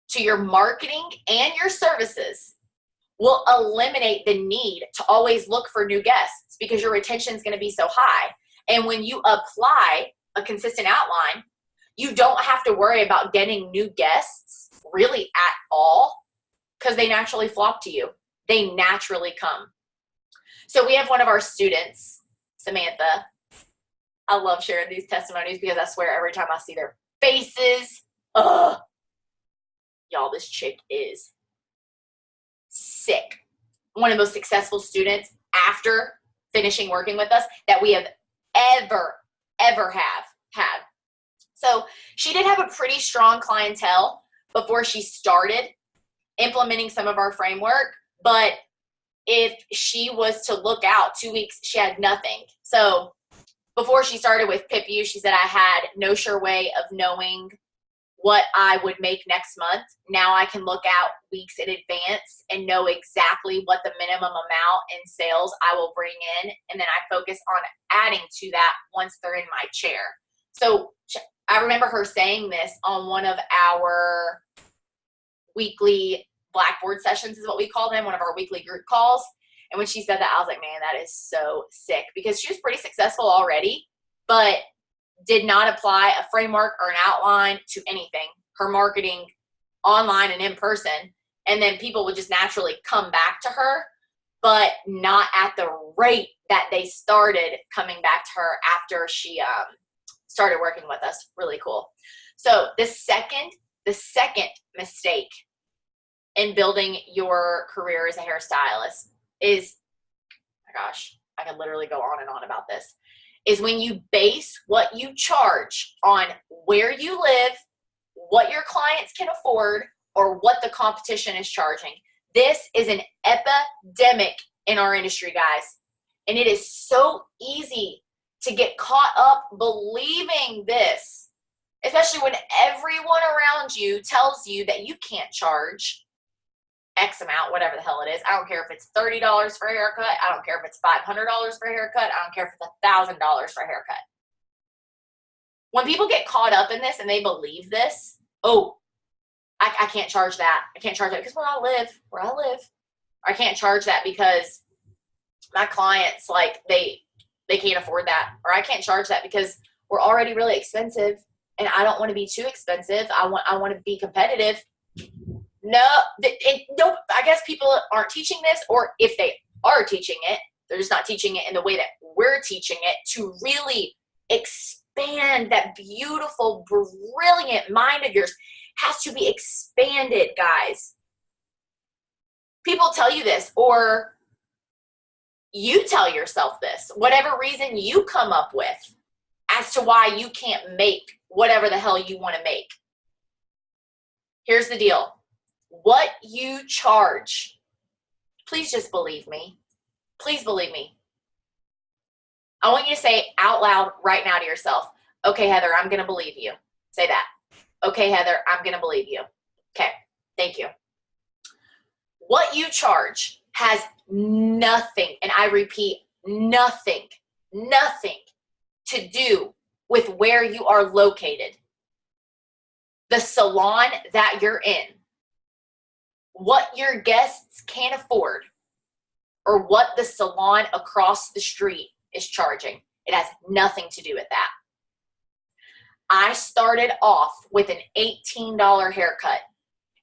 to your marketing and your services will eliminate the need to always look for new guests, because your retention is going to be so high. And when you apply a consistent outline, you don't have to worry about getting new guests really at all, because they naturally flock to you. They naturally come. So we have one of our students, Samantha. I love sharing these testimonies because I swear every time I see their faces, y'all, this chick is sick. One of the most successful students after finishing working with us that we have ever have had. So she did have a pretty strong clientele before she started implementing some of our framework, but if she was to look out 2 weeks, she had nothing. So before she started with PipU, she said, I had no sure way of knowing what I would make next month. Now I can look out weeks in advance and know exactly what the minimum amount in sales I will bring in. And then I focus on adding to that once they're in my chair. So I remember her saying this on one of our weekly Blackboard sessions, is what we call them, one of our weekly group calls. And when she said that, I was like, man, that is so sick, because she was pretty successful already, but did not apply a framework or an outline to anything. Her marketing online and in person, and then people would just naturally come back to her, but not at the rate that they started coming back to her after she started working with us. Really cool. So the second mistake in building your career as a hairstylist is, oh my gosh, I can literally go on and on about this, is when you base what you charge on where you live, what your clients can afford, or what the competition is charging. This is an epidemic in our industry, guys. And it is so easy to get caught up believing this, especially when everyone around you tells you that you can't charge X amount, whatever the hell it is. I don't care if it's $30 for a haircut. I don't care if it's $500 for a haircut. I don't care if it's $1,000 for a haircut. When people get caught up in this and they believe this, oh, I can't charge that. I can't charge that because where I live, or I can't charge that because my clients, like, they can't afford that. Or I can't charge that because we're already really expensive and I don't want to be too expensive. I want to be competitive. No, I guess people aren't teaching this, or if they are teaching it, they're just not teaching it in the way that we're teaching it, to really expand that beautiful, brilliant mind of yours. Has to be expanded, guys. People tell you this, or you tell yourself this, whatever reason you come up with as to why you can't make whatever the hell you want to make. Here's the deal. What you charge, please just believe me. Please believe me. I want you to say out loud right now to yourself, okay, Heather, I'm going to believe you. Say that. Okay, Heather, I'm going to believe you. Okay, thank you. What you charge has nothing, and I repeat, nothing to do with where you are located, the salon that you're in, what your guests can afford, or what the salon across the street is charging. It has nothing to do with that. I started off with an $18 haircut,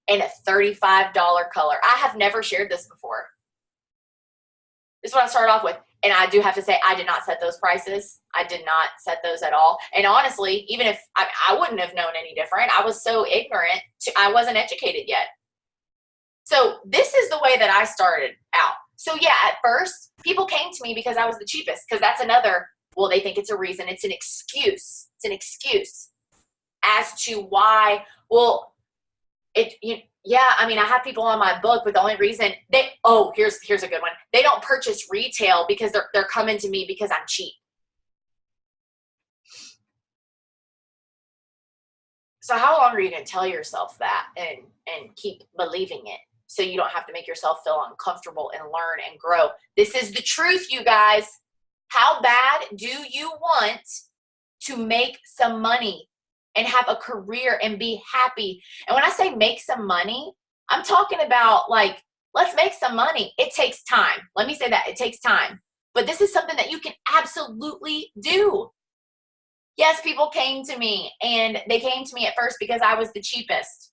in a $35 color. I have never shared this before. This is what I started off with. And I do have to say, I did not set those prices. I did not set those at all. And honestly, even if I wouldn't have known any different, I was so ignorant, I wasn't educated yet. So this is the way that I started out. So yeah, at first, people came to me because I was the cheapest, because that's another, well, they think it's a reason. It's an excuse. It's an excuse as to why, well, yeah, I mean, I have people on my book, but the only reason here's a good one. They don't purchase retail because they're coming to me because I'm cheap. So how long are you going to tell yourself that and keep believing it so you don't have to make yourself feel uncomfortable and learn and grow? This is the truth, you guys. How bad do you want to make some money and have a career and be happy? And when I say make some money, I'm talking about like, let's make some money. It takes time. Let me say that. It takes time. But this is something that you can absolutely do. Yes, people came to me, and they came to me at first because I was the cheapest.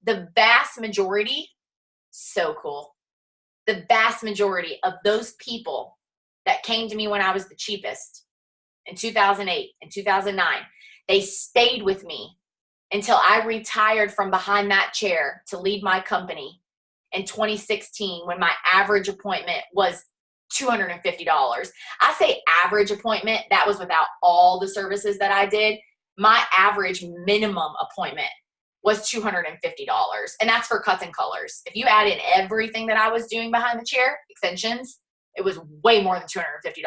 The vast majority, so cool. The vast majority of those people that came to me when I was the cheapest in 2008 and 2009, they stayed with me until I retired from behind that chair to lead my company in 2016, when my average appointment was $250. I say average appointment, that was without all the services that I did. My average minimum appointment was $250. And that's for cuts and colors. If you add in everything that I was doing behind the chair, extensions, it was way more than $250.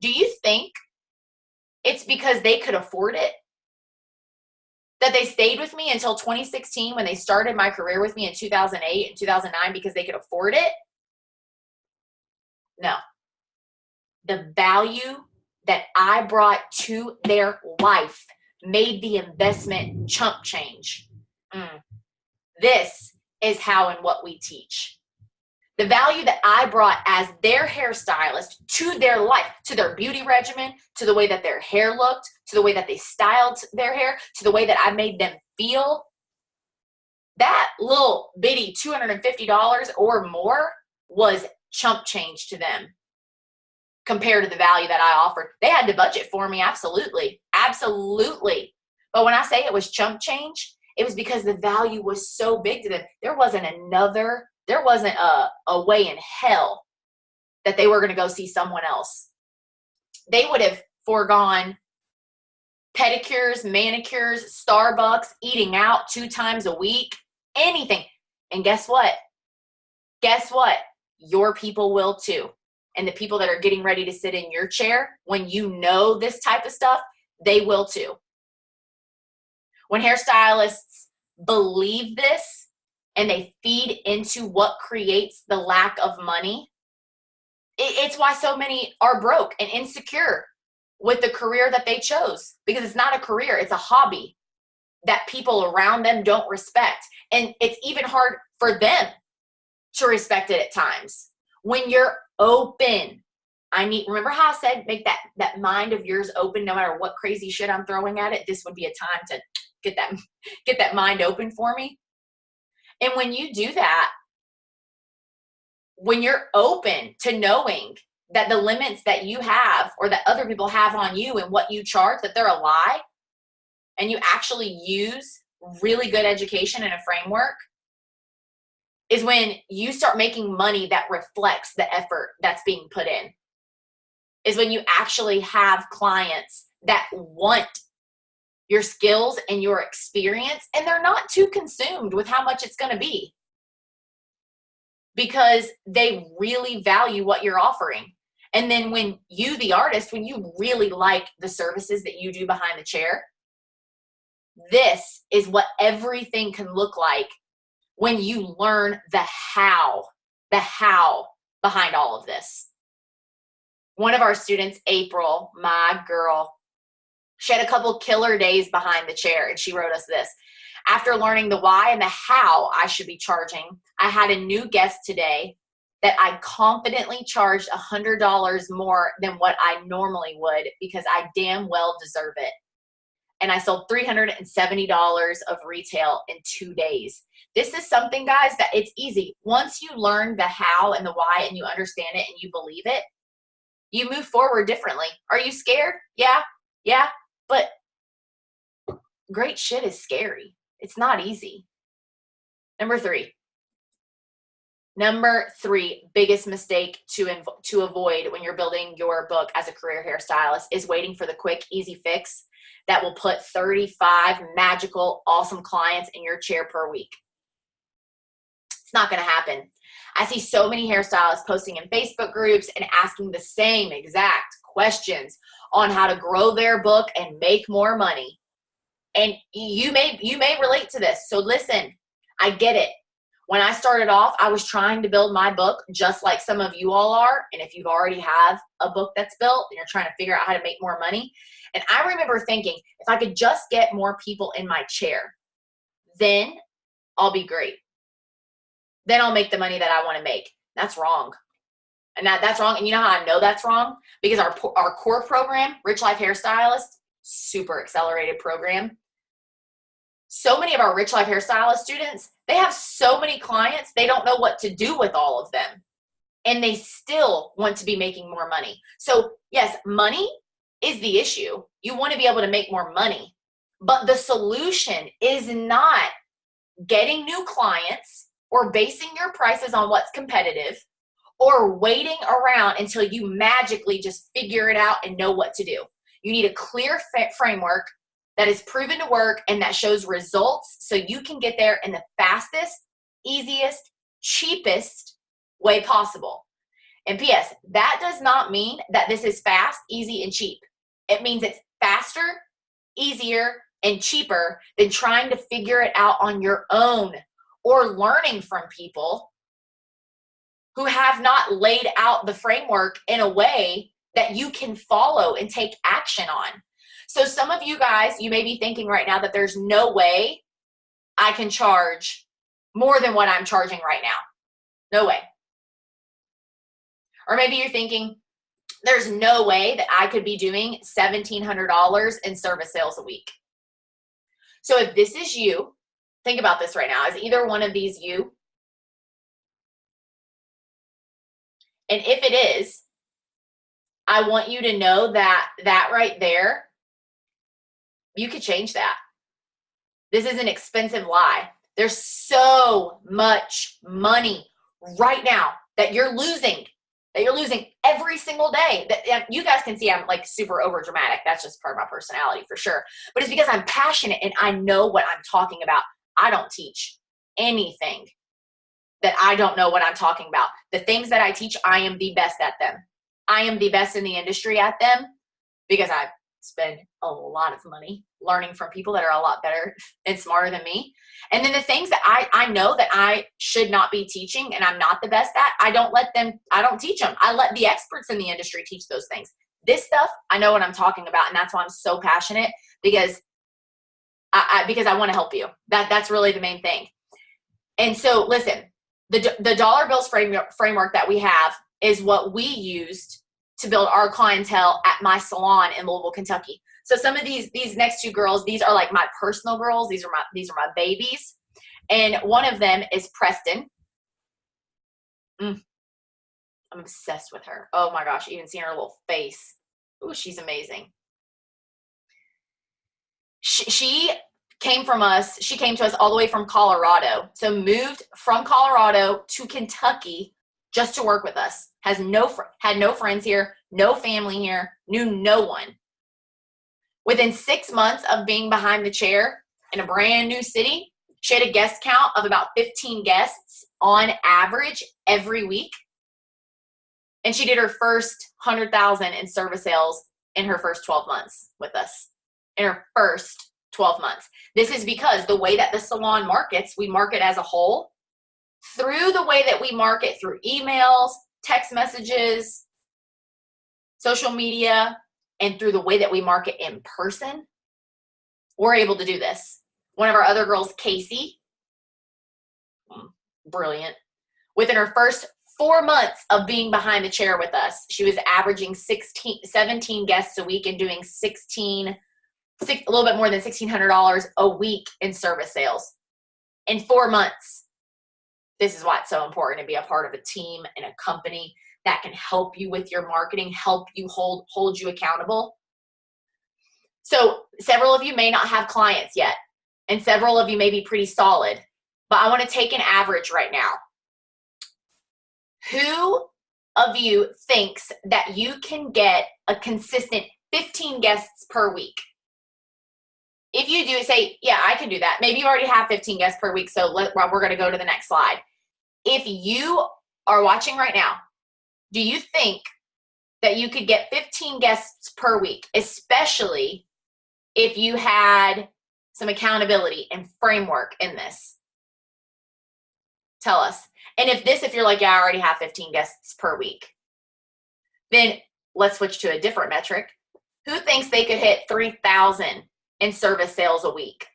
Do you think it's because they could afford it that they stayed with me until 2016, when they started my career with me in 2008 and 2009, because they could afford it? No. The value that I brought to their life made the investment chump change. This is how and what we teach. The value that I brought as their hairstylist to their life, to their beauty regimen, to the way that their hair looked, to the way that they styled their hair, to the way that I made them feel. That little bitty $250 or more was chump change to them compared to the value that I offered. They had to budget for me, absolutely. Absolutely. But when I say it was chump change, it was because the value was so big to them. There wasn't a way in hell that they were going to go see someone else. They would have foregone pedicures, manicures, Starbucks, eating out 2 times a week, anything. And guess what? Guess what? Your people will too. And the people that are getting ready to sit in your chair, when you know this type of stuff, they will too. When hairstylists believe this and they feed into what creates the lack of money, it's why so many are broke and insecure with the career that they chose, because it's not a career, it's a hobby that people around them don't respect. And it's even hard for them to respect it at times. When you're open, remember how I said, make that mind of yours open no matter what crazy shit I'm throwing at it. This would be a time to get that mind open for me. And when you do that, when you're open to knowing that the limits that you have or that other people have on you and what you charge, that they're a lie, and you actually use really good education and a framework, is when you start making money that reflects the effort that's being put in. Is when you actually have clients that want your skills and your experience, and they're not too consumed with how much it's going to be, because they really value what you're offering. And then when you, the artist, when you really like the services that you do behind the chair, this is what everything can look like when you learn the how behind all of this. One of our students, April, my girl, she had a couple killer days behind the chair, and she wrote us this. After learning the why and the how I should be charging, I had a new guest today that I confidently charged $100 more than what I normally would, because I damn well deserve it. and I sold $370 of retail in 2 days. This is something, guys, that it's easy. Once you learn the how and the why and you understand it and you believe it, you move forward differently. Are you scared? Yeah, but great shit is scary. It's not easy. Number three, biggest mistake to avoid when you're building your book as a career hairstylist is waiting for the quick, easy fix that will put 35 magical, awesome clients in your chair per week. It's not going to happen. I see so many hairstylists posting in Facebook groups and asking the same exact questions on how to grow their book and make more money. And you may relate to this. So listen, I get it. When I started off, I was trying to build my book just like some of you all are. And if you've already have a book that's built and you're trying to figure out how to make more money. And I remember thinking, if I could just get more people in my chair, then I'll be great. Then I'll make the money that I want to make. That's wrong. And that's wrong. And you know how I know that's wrong? Because our core program, Rich Life Hairstylist, super accelerated program. So many of our Rich Life Hairstylist students, they have so many clients, they don't know what to do with all of them. And they still want to be making more money. So yes, money is the issue. You want to be able to make more money. But the solution is not getting new clients or basing your prices on what's competitive or waiting around until you magically just figure it out and know what to do. You need a clear framework that is proven to work and that shows results so you can get there in the fastest, easiest, cheapest way possible. And P.S., that does not mean that this is fast, easy, and cheap. It means it's faster, easier, and cheaper than trying to figure it out on your own or learning from people who have not laid out the framework in a way that you can follow and take action on. So some of you guys, you may be thinking right now that there's no way I can charge more than what I'm charging right now. No way. Or maybe you're thinking, there's no way that I could be doing $1,700 in service sales a week. So if this is you, think about this right now. Is either one of these you? And if it is, I want you to know that right there, you could change that. This is an expensive lie. There's so much money right now that you're losing every single day. That you guys can see I'm like super over dramatic. That's just part of my personality for sure. But it's because I'm passionate and I know what I'm talking about. I don't teach anything that I don't know what I'm talking about. The things that I teach, I am the best at them. I am the best in the industry at them because I spend a lot of money learning from people that are a lot better and smarter than me. And then the things that I know that I should not be teaching and I'm not the best at, I don't teach them. I let the experts in the industry teach those things. This stuff, I know what I'm talking about. And that's why I'm so passionate because I want to help you. That's really the main thing. And so listen, the dollar bills framework that we have is what we used to build our clientele at my salon in Louisville, Kentucky. So some of these next two girls, these are like my personal girls. These are my babies. And one of them is Preston. I'm obsessed with her. Oh my gosh, even seeing her little face. Ooh, she's amazing. She came to us all the way from Colorado. So moved from Colorado to Kentucky just to work with us. Had no friends here, no family here, knew no one. Within 6 months of being behind the chair in a brand new city, she had a guest count of about 15 guests on average every week. And she did her first 100,000 in service sales in her first 12 months with us. In her first 12 months. This is because the way that the salon markets, we market as a whole. Through the way that we market through emails, text messages, social media, and through the way that we market in person, we're able to do this. One of our other girls, Casey, brilliant. Within her first 4 months of being behind the chair with us, she was averaging 17 guests a week and doing 16 a little bit more than $1,600 a week in service sales in 4 months. This is why it's so important to be a part of a team and a company that can help you with your marketing, help you hold you accountable. So several of you may not have clients yet, and several of you may be pretty solid, but I want to take an average right now. Who of you thinks that you can get a consistent 15 guests per week? If you do, say, yeah, I can do that. Maybe you already have 15 guests per week, so we're going to go to the next slide. If you are watching right now, do you think that you could get 15 guests per week, especially if you had some accountability and framework in this? Tell us. And if you're like, yeah, I already have 15 guests per week, then let's switch to a different metric. Who thinks they could hit 3,000 in service sales a week?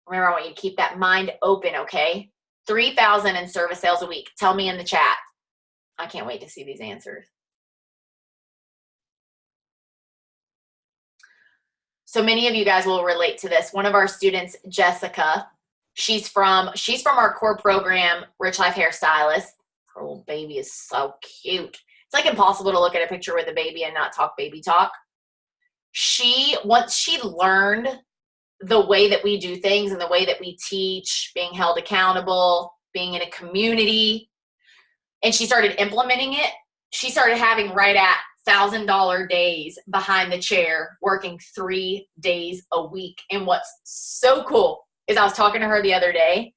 Remember, I want you to keep that mind open, okay? 3,000 in service sales a week. Tell me in the chat. I can't wait to see these answers. So many of you guys will relate to this. One of our students, Jessica, she's from our core program, Rich Life Hairstylist. Her little baby is so cute. It's like impossible to look at a picture with a baby and not talk baby talk. Once she learned the way that we do things and the way that we teach, being held accountable, being in a community, and she started implementing it, she started having right at $1,000 days behind the chair, working 3 days a week. And what's so cool is I was talking to her the other day,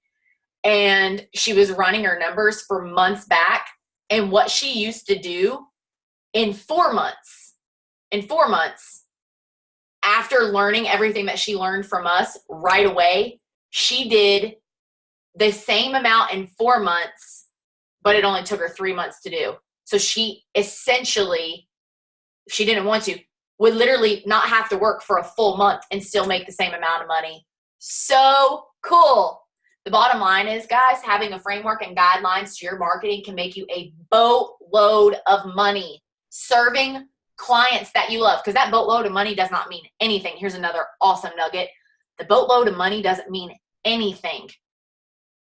and she was running her numbers for months back, and what she used to do in 4 months, after learning everything that she learned from us right away, she did the same amount in 4 months, but it only took her 3 months to do. So she essentially, if she didn't want to, would literally not have to work for a full month and still make the same amount of money. So cool. The bottom line is, guys, having a framework and guidelines to your marketing can make you a boatload of money serving clients that you love, because that boatload of money does not mean anything. Here's another awesome nugget. The boatload of money doesn't mean anything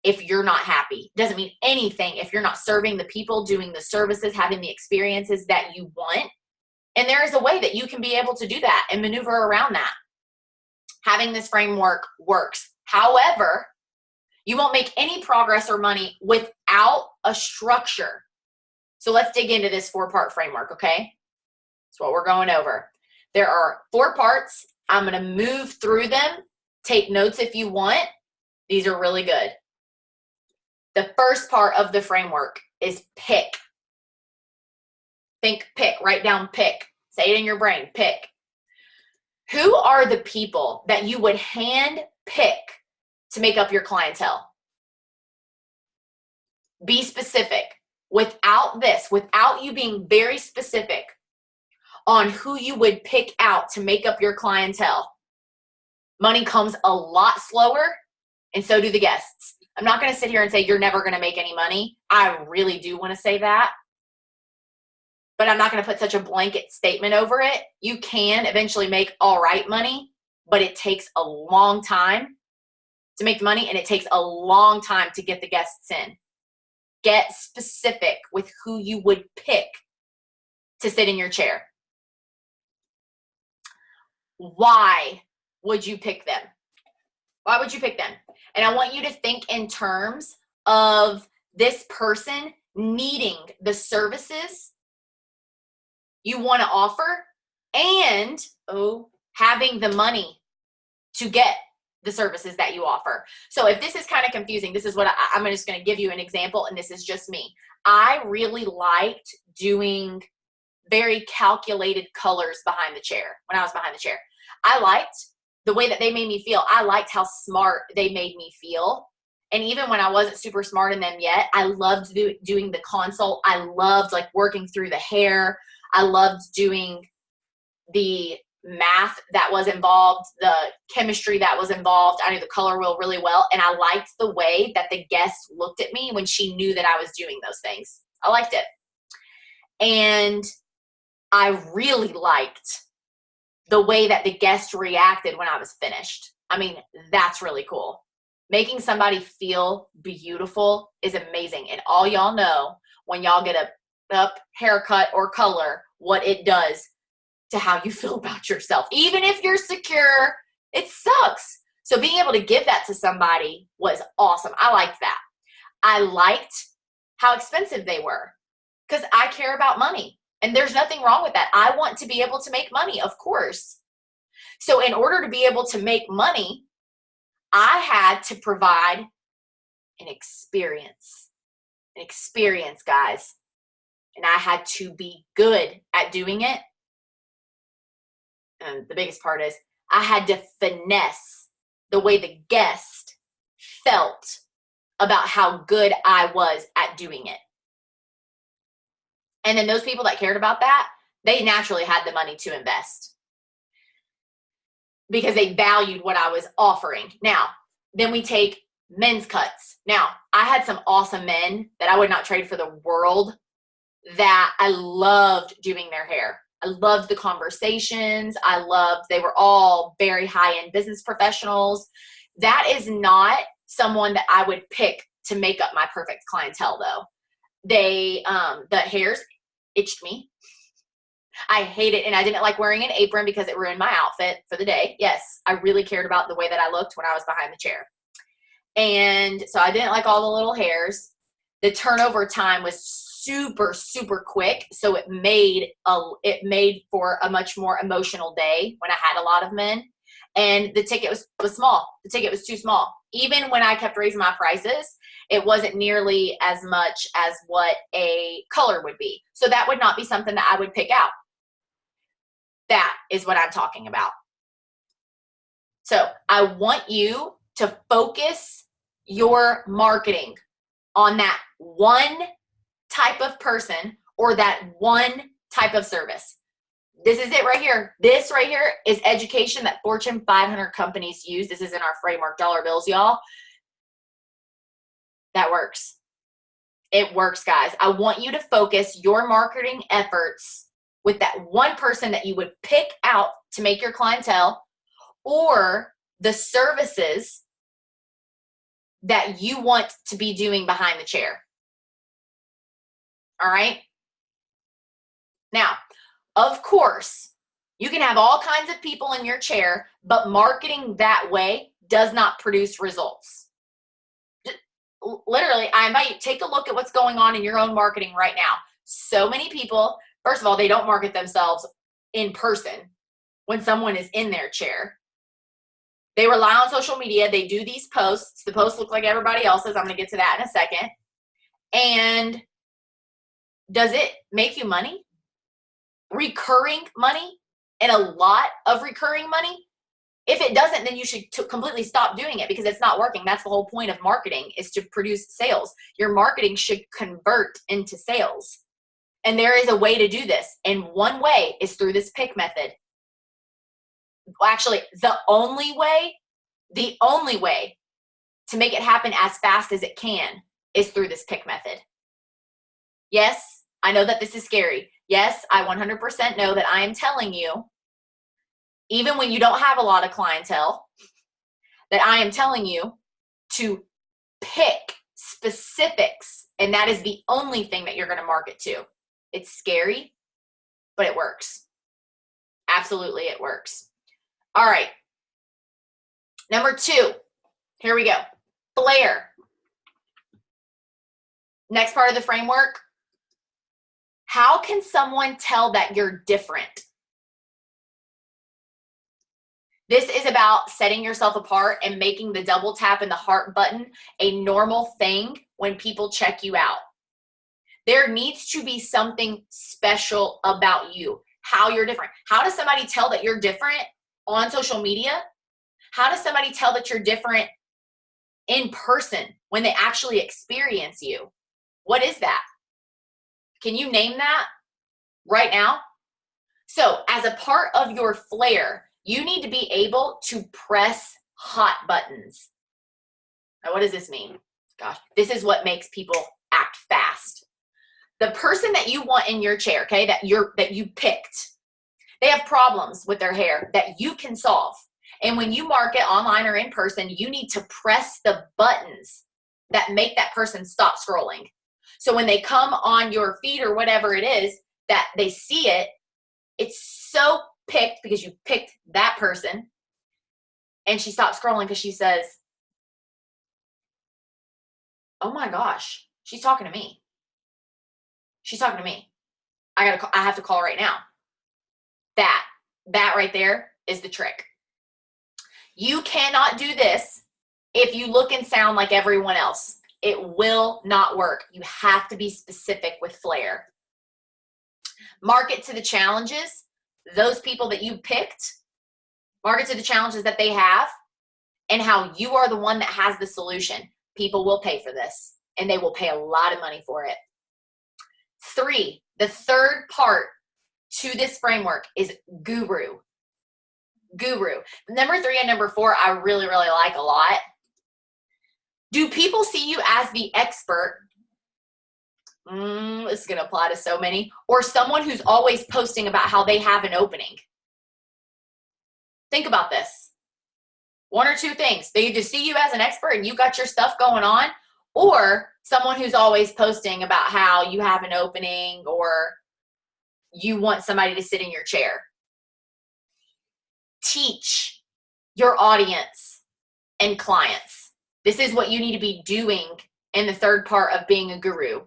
if you're not happy. It doesn't mean anything if you're not serving the people, doing the services, having the experiences that you want. And there is a way that you can be able to do that and maneuver around that. Having this framework works. However, you won't make any progress or money without a structure. So let's dig into this 4-part framework, okay? That's what we're going over. There are 4 parts. I'm going to move through them. Take notes if you want. These are really good. The first part of the framework is pick. Think pick. Write down pick. Say it in your brain. Pick. Who are the people that you would hand pick to make up your clientele? Be specific. Without you being very specific on who you would pick out to make up your clientele, money comes a lot slower, and so do the guests. I'm not going to sit here and say you're never going to make any money. I really do want to say that, but I'm not going to put such a blanket statement over it. You can eventually make all right money, but it takes a long time to make the money, and it takes a long time to get the guests in. Get specific with who you would pick to sit in your chair. Why would you pick them? Why would you pick them? And I want you to think in terms of this person needing the services you want to offer and having the money to get the services that you offer. So if this is kind of confusing, this is what I'm just going to give you an example, and this is just me. I really liked doing very calculated colors behind the chair when I was behind the chair. I liked the way that they made me feel. I liked how smart they made me feel. And even when I wasn't super smart in them yet, I loved doing the consult. I loved like working through the hair. I loved doing the math that was involved, the chemistry that was involved. I knew the color wheel really well. And I liked the way that the guest looked at me when she knew that I was doing those things. I liked it. And I really liked the way that the guest reacted when I was finished. I mean, that's really cool. Making somebody feel beautiful is amazing. And all y'all know when y'all get a up haircut or color, what it does to how you feel about yourself. Even if you're secure, it sucks. So being able to give that to somebody was awesome. I liked that. I liked how expensive they were because I care about money. And there's nothing wrong with that. I want to be able to make money, of course. So in order to be able to make money, I had to provide an experience, guys. And I had to be good at doing it. And the biggest part is I had to finesse the way the guest felt about how good I was at doing it. And then those people that cared about that, they naturally had the money to invest because they valued what I was offering. Now, then we take men's cuts. Now, I had some awesome men that I would not trade for the world that I loved doing their hair. I loved the conversations. They were all very high-end business professionals. That is not someone that I would pick to make up my perfect clientele though. The hairs itched me. I hate it. And I didn't like wearing an apron because it ruined my outfit for the day. Yes, I really cared about the way that I looked when I was behind the chair. And so I didn't like all the little hairs. The turnover time was super, super quick. So it made for a much more emotional day when I had a lot of men. And the ticket was small. The ticket was too small. Even when I kept raising my prices, it wasn't nearly as much as what a color would be. So that would not be something that I would pick out. That is what I'm talking about. So I want you to focus your marketing on that one type of person or that one type of service. This is it right here. This right here is education that Fortune 500 companies use. This is in our framework, dollar bills, y'all. That works. It works, guys. I want you to focus your marketing efforts with that one person that you would pick out to make your clientele or the services that you want to be doing behind the chair. All right? Now, of course, you can have all kinds of people in your chair, but marketing that way does not produce results. Literally, I invite you to take a look at what's going on in your own marketing right now. So many people, first of all, they don't market themselves in person when someone is in their chair. They rely on social media. They do these posts. The posts look like everybody else's. I'm going to get to that in a second. And does it make you money? Recurring money? And a lot of recurring money? If it doesn't, then you should completely stop doing it because it's not working. That's the whole point of marketing, is to produce sales. Your marketing should convert into sales. And there is a way to do this. And one way is through this pick method. Well, actually, the only way to make it happen as fast as it can is through this pick method. Yes, I know that this is scary. Yes, I 100% know that I am telling you, even when you don't have a lot of clientele, that I am telling you to pick specifics, and that is the only thing that you're going to market to. It's scary, but it works. Absolutely, it works. All right. Number 2, here we go. Flair. Next part of the framework. How can someone tell that you're different? This is about setting yourself apart and making the double tap and the heart button a normal thing when people check you out. There needs to be something special about you, how you're different. How does somebody tell that you're different on social media? How does somebody tell that you're different in person when they actually experience you? What is that? Can you name that right now? So as a part of your flair, you need to be able to press hot buttons. Now, what does this mean? Gosh, this is what makes people act fast. The person that you want in your chair, okay, that you picked, They have problems with their hair that you can solve. And when you market online or in person, you need to press the buttons that make that person stop scrolling. So when they come on your feed or whatever it is, that they see it, it's so picked because you picked that person. And she stops scrolling because she says, oh my gosh, she's talking to me. She's talking to me. I have to call right now. That right there is the trick. You cannot do this if you look and sound like everyone else. It will not work. You have to be specific with flair. Market to the challenges, those people that you picked, market to the challenges that they have and how you are the one that has the solution. People will pay for this and they will pay a lot of money for it. 3, the third part to this framework is guru. Guru. Number 3 and number 4, I really, really like a lot. Do people see you as the expert? This is going to apply to so many. Or someone who's always posting about how they have an opening. Think about this. 1 or 2 things. They either see you as an expert and you got your stuff going on, or someone who's always posting about how you have an opening or you want somebody to sit in your chair. Teach your audience and clients. This is what you need to be doing in the third part of being a guru.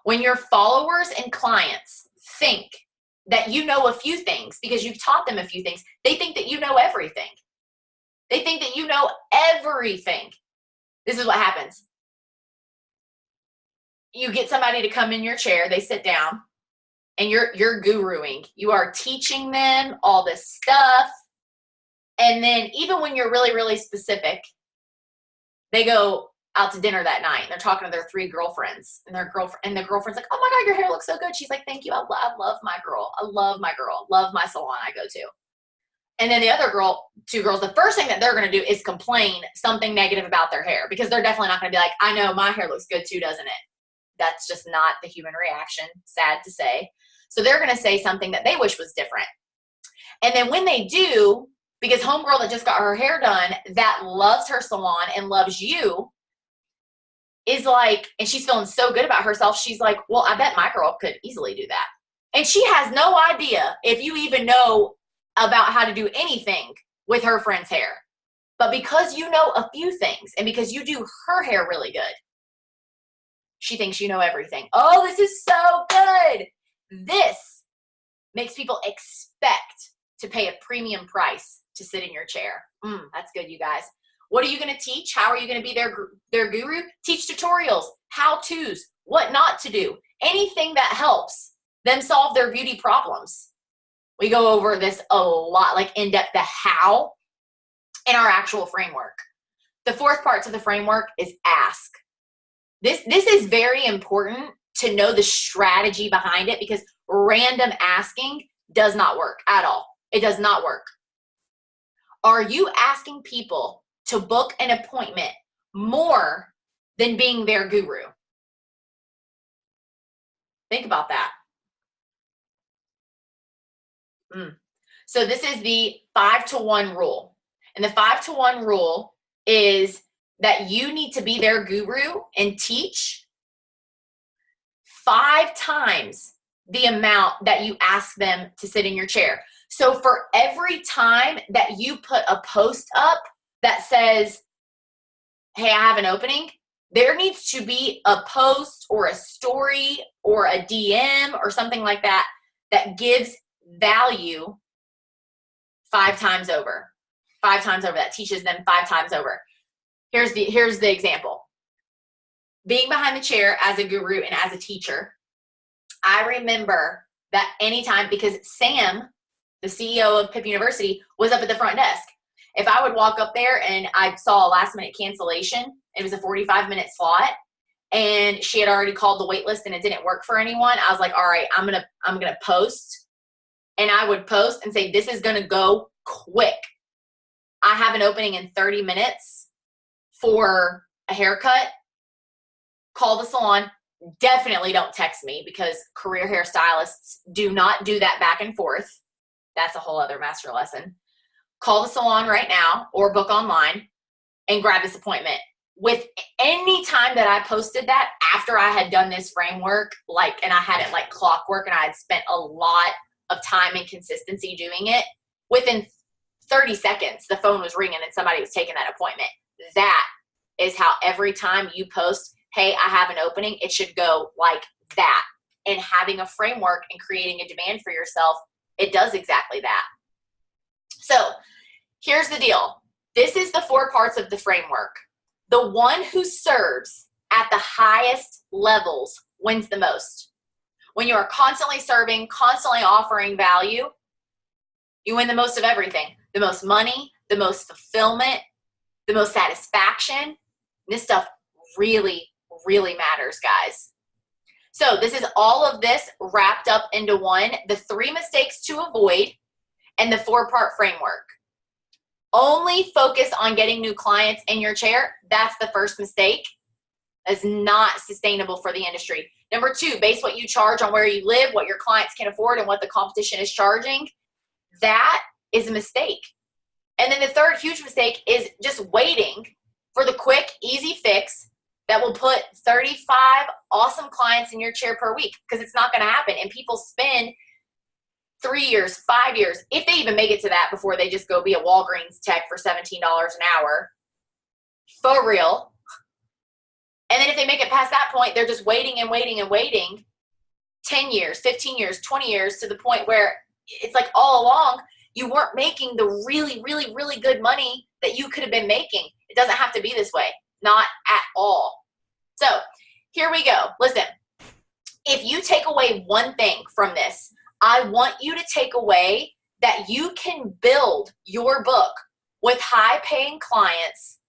When your followers and clients think that you know a few things because you've taught them a few things, they think that you know everything. They think that you know everything. This is what happens. You get somebody to come in your chair, they sit down, and you're guruing. You are teaching them all this stuff. And then even when you're really, really specific, they go out to dinner that night. They're talking to their 3 girlfriends, and the girlfriend's like, oh my God, your hair looks so good. She's like, thank you. I love my girl. I love my girl. Love my salon I go to. And then the other 2 girls, the first thing that they're going to do is complain something negative about their hair, because they're definitely not going to be like, I know my hair looks good too, doesn't it? That's just not the human reaction, sad to say. So they're going to say something that they wish was different. And then when they do, because homegirl that just got her hair done, that loves her salon and loves you, is like, and she's feeling so good about herself, she's like, well, I bet my girl could easily do that. And she has no idea if you even know about how to do anything with her friend's hair. But because you know a few things and because you do her hair really good, she thinks you know everything. Oh, this is so good. This makes people expect to pay a premium price to sit in your chair. That's good, you guys. What are you going to teach? How are you going to be their guru? Teach tutorials, how-tos, what not to do, anything that helps them solve their beauty problems. We go over this a lot, like in depth, the how in our actual framework. The 4th part to the framework is ask. This is very important to know the strategy behind it, because random asking does not work at all. It does not work. Are you asking people to book an appointment more than being their guru? Think about that. So this is the 5-to-1 rule. And the 5-to-1 rule is that you need to be their guru and teach 5 times the amount that you ask them to sit in your chair. So for every time that you put a post up that says, hey, I have an opening, there needs to be a post or a story or a DM or something like that that gives value 5 times over. 5 times over. That teaches them 5 times over. Here's the example. Being behind the chair as a guru and as a teacher, I remember that anytime, because Sam, the CEO of Pip University, was up at the front desk. If I would walk up there and I saw a last minute cancellation, it was a 45-minute slot, and she had already called the wait list and it didn't work for anyone, I was like, all right, I'm gonna post. And I would post and say, this is gonna go quick. I have an opening in 30 minutes for a haircut. Call the salon. Definitely don't text me, because career hairstylists do not do that back and forth. That's a whole other master lesson. Call the salon right now or book online and grab this appointment. With any time that I posted that after I had done this framework, and I had it like clockwork and I had spent a lot of time and consistency doing it, within 30 seconds, the phone was ringing and somebody was taking that appointment. That is how every time you post, hey, I have an opening, it should go like that. And having a framework and creating a demand for yourself, it does exactly that. So here's the deal. This is the 4 parts of the framework. The one who serves at the highest levels wins the most. When you are constantly serving, constantly offering value, you win the most of everything. The most money, the most fulfillment, the most satisfaction. This stuff really, really matters, guys. So this is all of this wrapped up into one, the 3 mistakes to avoid and the 4-part framework. Only focus on getting new clients in your chair. That's the first mistake. That's not sustainable for the industry. Number 2, base what you charge on where you live, what your clients can afford, and what the competition is charging. That is a mistake. And then the 3rd huge mistake is just waiting for the quick, easy fix that will put 35 awesome clients in your chair per week, because it's not going to happen. And people spend 3 years, 5 years, if they even make it to that before they just go be a Walgreens tech for $17 an hour. For real. And then if they make it past that point, they're just waiting and waiting and waiting 10 years, 15 years, 20 years, to the point where it's like all along you weren't making the really, really, really good money that you could have been making. It doesn't have to be this way. Not at all. So here we go. Listen, if you take away one thing from this, I want you to take away that you can build your book with high-paying clients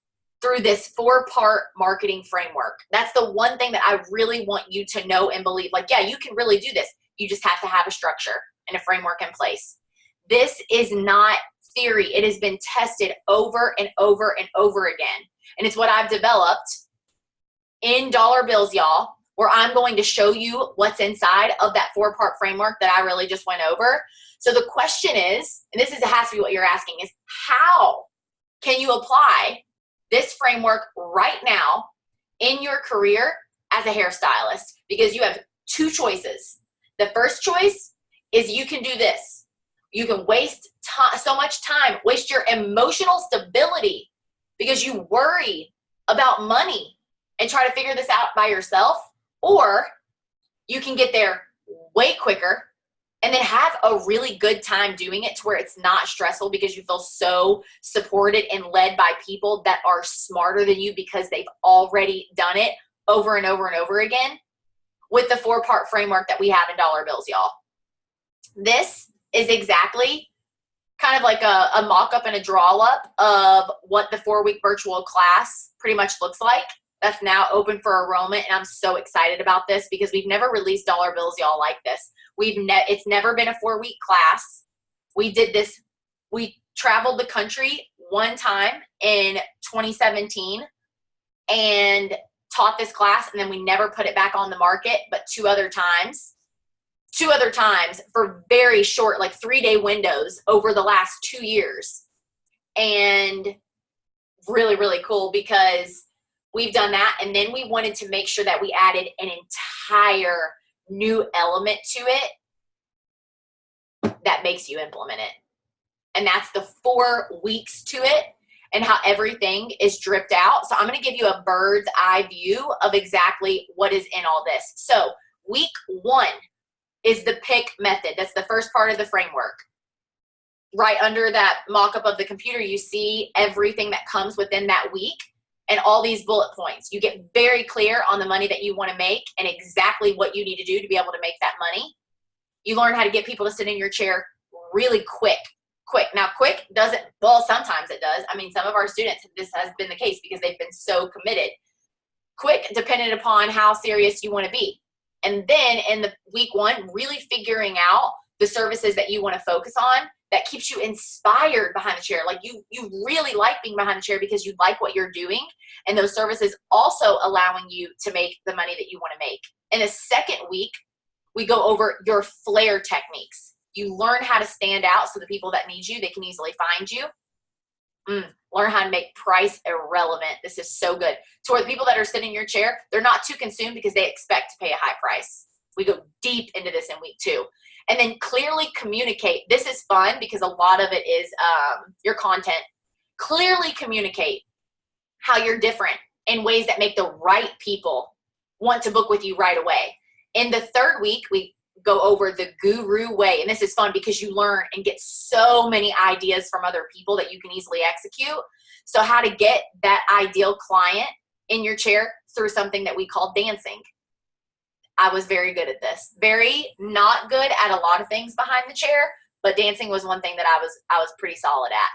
through this 4-part marketing framework. That's the one thing that I really want you to know and believe. Yeah, you can really do this. You just have to have a structure and a framework in place. This is not theory. It has been tested over and over and over again. And it's what I've developed in dollar bills, y'all, where I'm going to show you what's inside of that 4-part framework that I really just went over. So the question is, and this has to be what you're asking, is how can you apply this framework right now in your career as a hairstylist? Because you have 2 choices. The first choice is you can do this. You can waste so much time, waste your emotional stability because you worry about money and try to figure this out by yourself. Or you can get there way quicker and then have a really good time doing it to where it's not stressful because you feel so supported and led by people that are smarter than you because they've already done it over and over and over again with the 4-part framework that we have in dollar bills, y'all. This is exactly kind of like a mock-up and a draw-up of what the 4-week virtual class pretty much looks like. That's now open for enrollment, and I'm so excited about this because we've never released dollar bills, y'all, like this. It's never been a 4-week class. We did this. We traveled the country one time in 2017 and taught this class, and then we never put it back on the market, but 2 other times for very short, 3-day windows over the last 2 years. And really, really cool because we've done that. And then we wanted to make sure that we added an entire new element to it that makes you implement it. And that's the 4 weeks to it and how everything is dripped out. So I'm going to give you a bird's eye view of exactly what is in all this. So week 1 is the pick method. That's the first part of the framework. Right under that mock-up of the computer, you see everything that comes within that week and all these bullet points. You get very clear on the money that you want to make and exactly what you need to do to be able to make that money. You learn how to get people to sit in your chair really quick. Now, quick doesn't, well, sometimes it does. I mean, some of our students, this has been the case because they've been so committed. Quick, dependent upon how serious you want to be. And then in the week 1, really figuring out the services that you want to focus on that keeps you inspired behind the chair. You really like being behind the chair because you like what you're doing. And those services also allowing you to make the money that you want to make. In the second week, we go over your flare techniques. You learn how to stand out so the people that need you, they can easily find you. Learn how to make price irrelevant. This is so good. So where the people that are sitting in your chair, they're not too consumed because they expect to pay a high price. We go deep into this in week 2. And then clearly communicate. This is fun because a lot of it is your content. Clearly communicate how you're different in ways that make the right people want to book with you right away. In the 3rd week, we go over the guru way. And this is fun because you learn and get so many ideas from other people that you can easily execute. So how to get that ideal client in your chair through something that we call dancing. I was very good at this. Very not good at a lot of things behind the chair, but dancing was one thing that I was pretty solid at.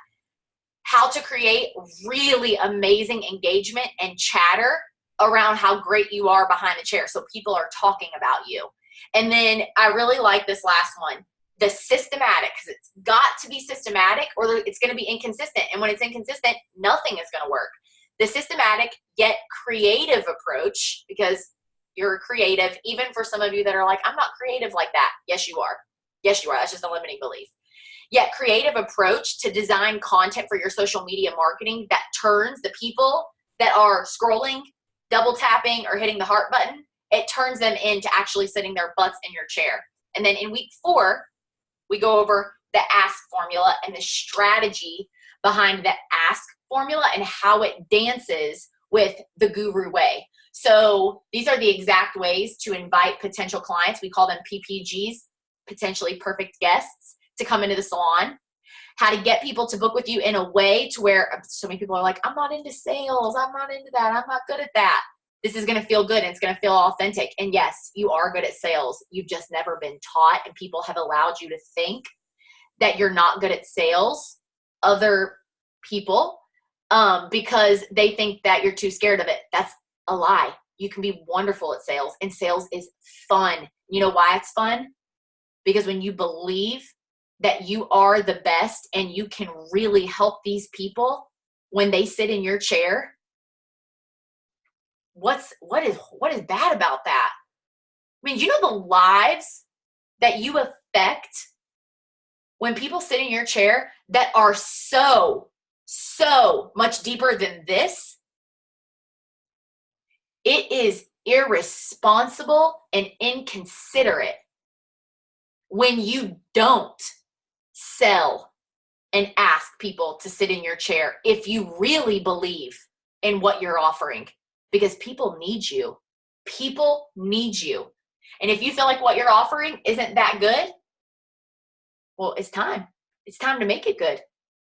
How to create really amazing engagement and chatter around how great you are behind the chair so people are talking about you. And then I really like this last one, the systematic, because it's got to be systematic or it's going to be inconsistent. And when it's inconsistent, nothing is going to work. The systematic yet creative approach, because you're creative, even for some of you that are like, I'm not creative like that. Yes, you are. Yes, you are. That's just a limiting belief. Yet creative approach to design content for your social media marketing that turns the people that are scrolling, double tapping, or hitting the heart button, it turns them into actually sitting their butts in your chair. And then in week 4, we go over the ask formula and the strategy behind the ask formula and how it dances with the guru way. So these are the exact ways to invite potential clients. We call them PPGs, potentially perfect guests, to come into the salon. How to get people to book with you in a way to where so many people are like, I'm not into sales. I'm not into that. I'm not good at that. This is going to feel good and it's going to feel authentic. And yes, you are good at sales. You've just never been taught, and people have allowed you to think that you're not good at sales, other people, because they think that you're too scared of it. That's a lie. You can be wonderful at sales, and sales is fun. You know why it's fun? Because when you believe that you are the best and you can really help these people when they sit in your chair, what is bad about that? I mean, you know the lives that you affect when people sit in your chair that are so much deeper than this? It is irresponsible and inconsiderate when you don't sell and ask people to sit in your chair if you really believe in what you're offering, because people need you. People need you. And if you feel like what you're offering isn't that good, well, it's time. It's time to make it good,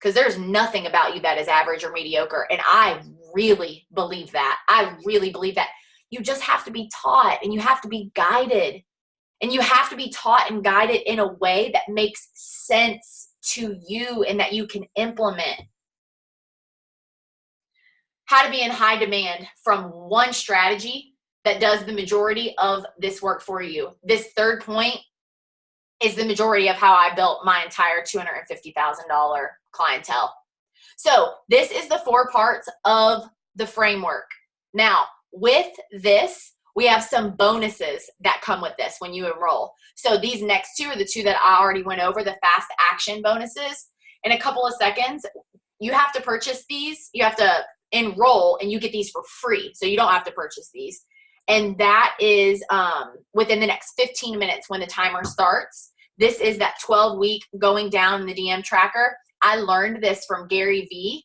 because there's nothing about you that is average or mediocre. And I really believe that. I really believe that. You just have to be taught, and you have to be guided. And you have to be taught and guided in a way that makes sense to you and that you can implement. How to be in high demand from one strategy that does the majority of this work for you. This 3rd point is the majority of how I built my entire $250,000 clientele. So this is the 4 parts of the framework. Now, with this, we have some bonuses that come with this when you enroll. So these next 2 are the 2 that I already went over, the fast action bonuses. In a couple of seconds, you have to purchase these. You have to enroll, and you get these for free. So you don't have to purchase these. And that is within the next 15 minutes when the timer starts. This is that 12-week going down the DM tracker. I learned this from Gary Vee,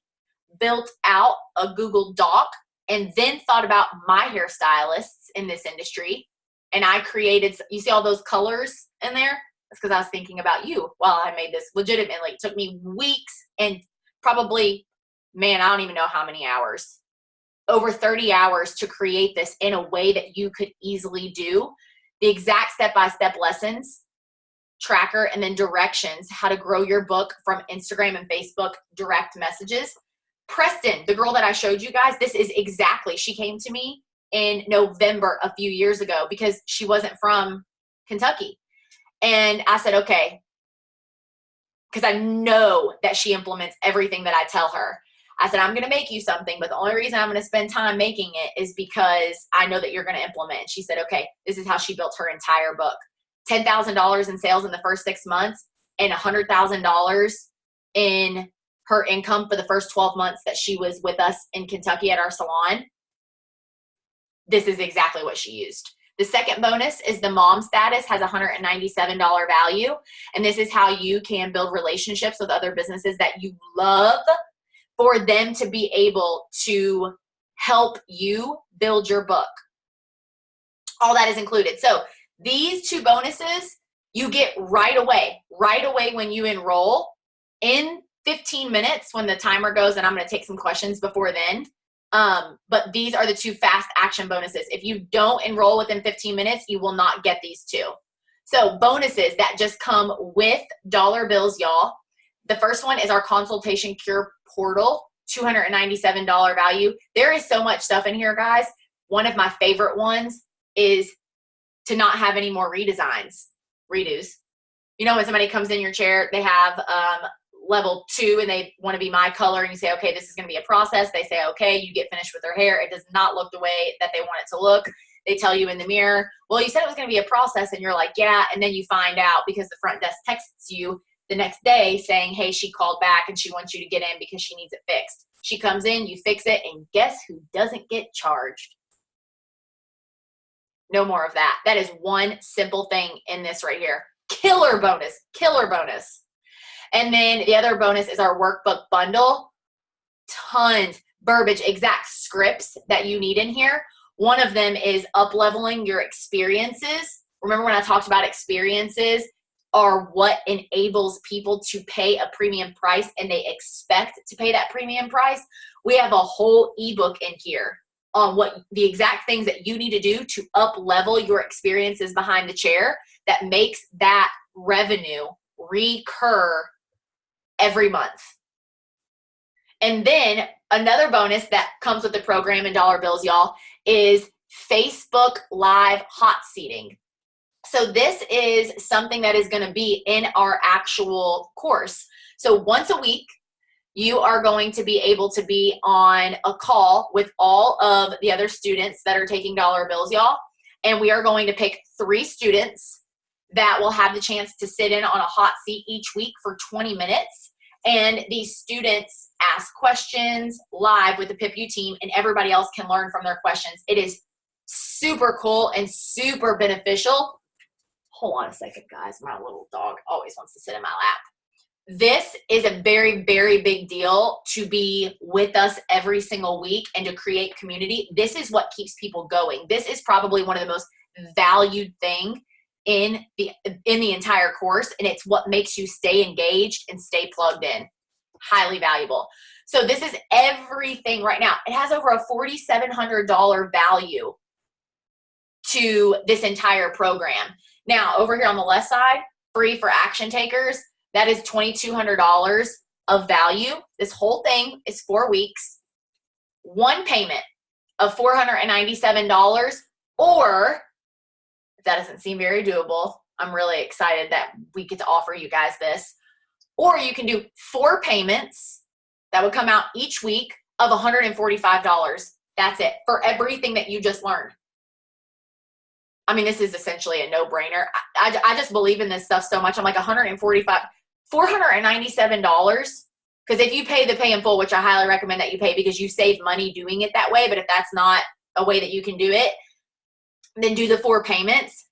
built out a Google Doc, and then thought about my hairstylists in this industry. And I created, you see all those colors in there? That's because I was thinking about you while I made this. Legitimately, it took me weeks and probably, man, I don't even know how many hours. Over 30 hours to create this in a way that you could easily do. The exact step-by-step lessons, tracker, and then directions, how to grow your book from Instagram and Facebook direct messages. Preston, the girl that I showed you guys, this is exactly, she came to me in November a few years ago because she wasn't from Kentucky. And I said, okay, because I know that she implements everything that I tell her. I said, I'm going to make you something, but the only reason I'm going to spend time making it is because I know that you're going to implement. She said, okay, this is how she built her entire book. $10,000 in sales in the first 6 months. and $100,000 in her income for the first 12 months that she was with us in Kentucky at our salon. This is exactly what she used. The second bonus is the mom status has $197 value. And this is how you can build relationships with other businesses that you love for them to be able to help you build your book. All that is included. So these two bonuses you get right away when you enroll in 15 minutes when the timer goes, and I'm going to take some questions before then. But these are the two fast action bonuses. If you don't enroll within 15 minutes, you will not get these two. So bonuses that just come with dollar bills, y'all. The first one is our consultation cure portal, $297 value. There is so much stuff in here, guys. One of my favorite ones is to not have any more redos. You know, when somebody comes in your chair, they have level 2 and they want to be my color, and you say, okay, this is going to be a process. They say, okay, you get finished with their hair. It does not look the way that they want it to look. They tell you in the mirror, well, you said it was going to be a process, and you're like, yeah. And then you find out because the front desk texts you the next day saying, hey, she called back and she wants you to get in because she needs it fixed. She comes in, you fix it, and guess who doesn't get charged? No more of that. That is one simple thing in this right here. Killer bonus. And then the other bonus is our workbook bundle. Tons, verbiage, exact scripts that you need in here. One of them is up-leveling your experiences. Remember when I talked about experiences are what enables people to pay a premium price and they expect to pay that premium price? We have a whole ebook in here on what the exact things that you need to do to up-level your experiences behind the chair that makes that revenue recur every month. And then another bonus that comes with the program in dollar bills, y'all, is Facebook Live hot seating. So this is something that is going to be in our actual course. So once a week, you are going to be able to be on a call with all of the other students that are taking dollar bills, y'all. And we are going to pick 3 students that will have the chance to sit in on a hot seat each week for 20 minutes. And these students ask questions live with the PipU team, and everybody else can learn from their questions. It is super cool and super beneficial. Hold on a second, guys. My little dog always wants to sit in my lap. This is a very, very big deal to be with us every single week and to create community. This is what keeps people going. This is probably one of the most valued thing in the entire course, and it's what makes you stay engaged and stay plugged in. Highly valuable. So this is everything right now. It has over a $4,700 value to this entire program. Now, over here on the left side, free for action takers, that is $2,200 of value. This whole thing is 4 weeks, one payment of $497, or if that doesn't seem very doable, I'm really excited that we get to offer you guys this. Or you can do 4 payments that would come out each week of $145. That's it for everything that you just learned. I mean, this is essentially a no-brainer. I just believe in this stuff so much. I'm like $497. Because if you pay the pay in full, which I highly recommend that you pay because you save money doing it that way, but if that's not a way that you can do it, then do the 4 payments.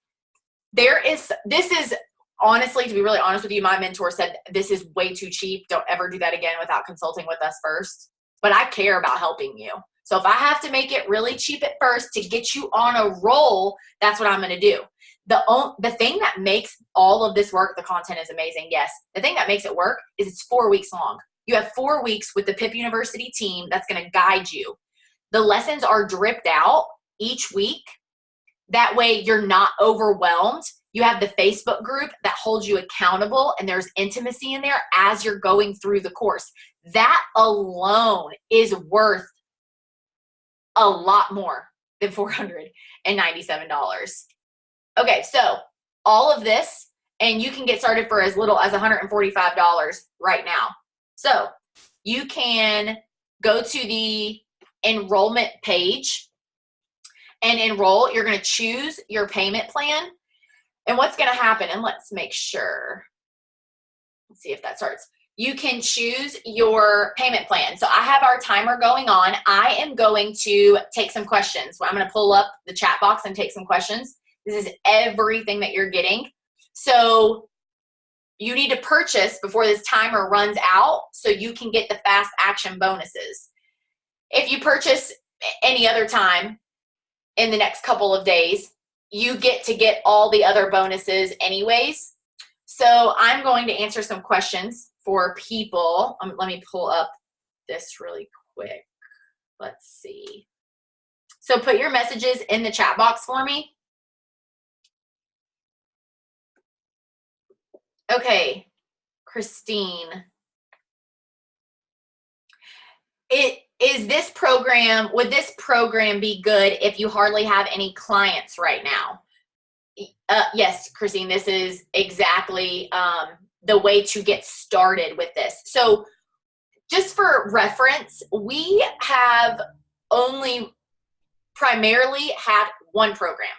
This is honestly, to be really honest with you, my mentor said this is way too cheap. Don't ever do that again without consulting with us first. But I care about helping you. So if I have to make it really cheap at first to get you on a roll, that's what I'm going to do. The thing that makes all of this work, the content is amazing, yes. The thing that makes it work is it's 4 weeks long. You have 4 weeks with the PIP University team that's going to guide you. The lessons are dripped out each week. That way you're not overwhelmed. You have the Facebook group that holds you accountable, and there's intimacy in there as you're going through the course. That alone is worth a lot more than $497. Okay, so all of this, and you can get started for as little as $145 right now. So you can go to the enrollment page and enroll. You're going to choose your payment plan. And what's going to happen, and let's make sure let's see if that starts. You can choose your payment plan. So I have our timer going on. I am going to take some questions. I'm going to pull up the chat box and take some questions. This is everything that you're getting. So you need to purchase before this timer runs out so you can get the fast action bonuses. If you purchase any other time in the next couple of days, you get all the other bonuses anyways. So I'm going to answer some questions for people. Let me pull up this really quick. Let's see. So put your messages in the chat box for me. Okay, Christine. Would this program be good if you hardly have any clients right now? Yes, Christine, this is exactly the way to get started with this. So just for reference, we have only primarily had one program,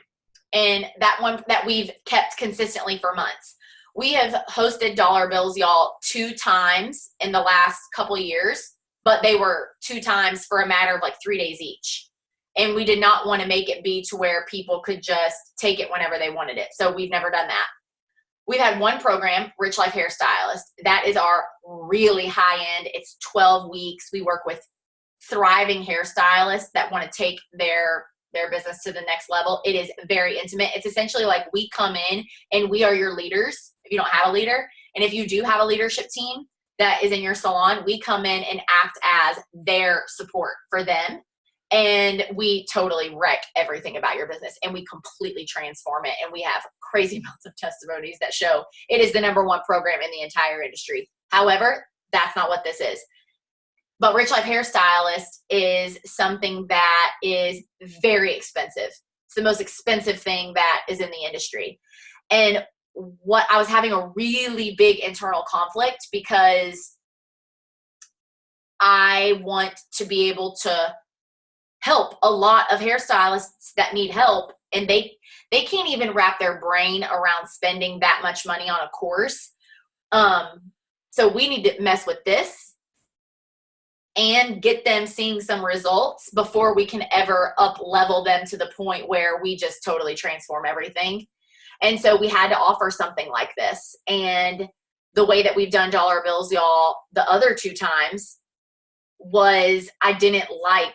and that one that we've kept consistently for months. We have hosted dollar bills, y'all, 2 times in the last couple of years, but they were 2 times for a matter of like 3 days each. And we did not want to make it be to where people could just take it whenever they wanted it. So we've never done that. We've had one program, Rich Life Hairstylist. That is our really high end. It's 12 weeks. We work with thriving hairstylists that want to take their business to the next level. It is very intimate. It's essentially like we come in and we are your leaders if you don't have a leader. And if you do have a leadership team that is in your salon, we come in and act as their support for them. And we totally wreck everything about your business and we completely transform it. And we have crazy amounts of testimonies that show it is the #1 program in the entire industry. However, that's not what this is. But Rich Life Hairstylist is something that is very expensive. It's the most expensive thing that is in the industry. And what I was having a really big internal conflict because I want to be able to help a lot of hairstylists that need help, and they can't even wrap their brain around spending that much money on a course. So we need to mess with this and get them seeing some results before we can ever up level them to the point where we just totally transform everything. And so we had to offer something like this. And the way that we've done dollar bills, y'all, the other 2 times was I didn't like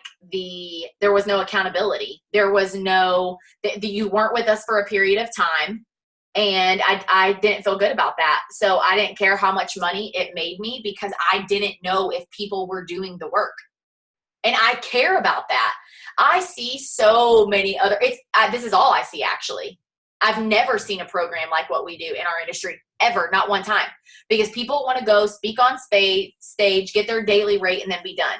there was no accountability. There was no, you weren't with us for a period of time. And I didn't feel good about that. So I didn't care how much money it made me because I didn't know if people were doing the work. And I care about that. I see so many other, this is all I see actually. I've never seen a program like what we do in our industry ever, not one time, because people want to go speak on stage, get their daily rate and then be done.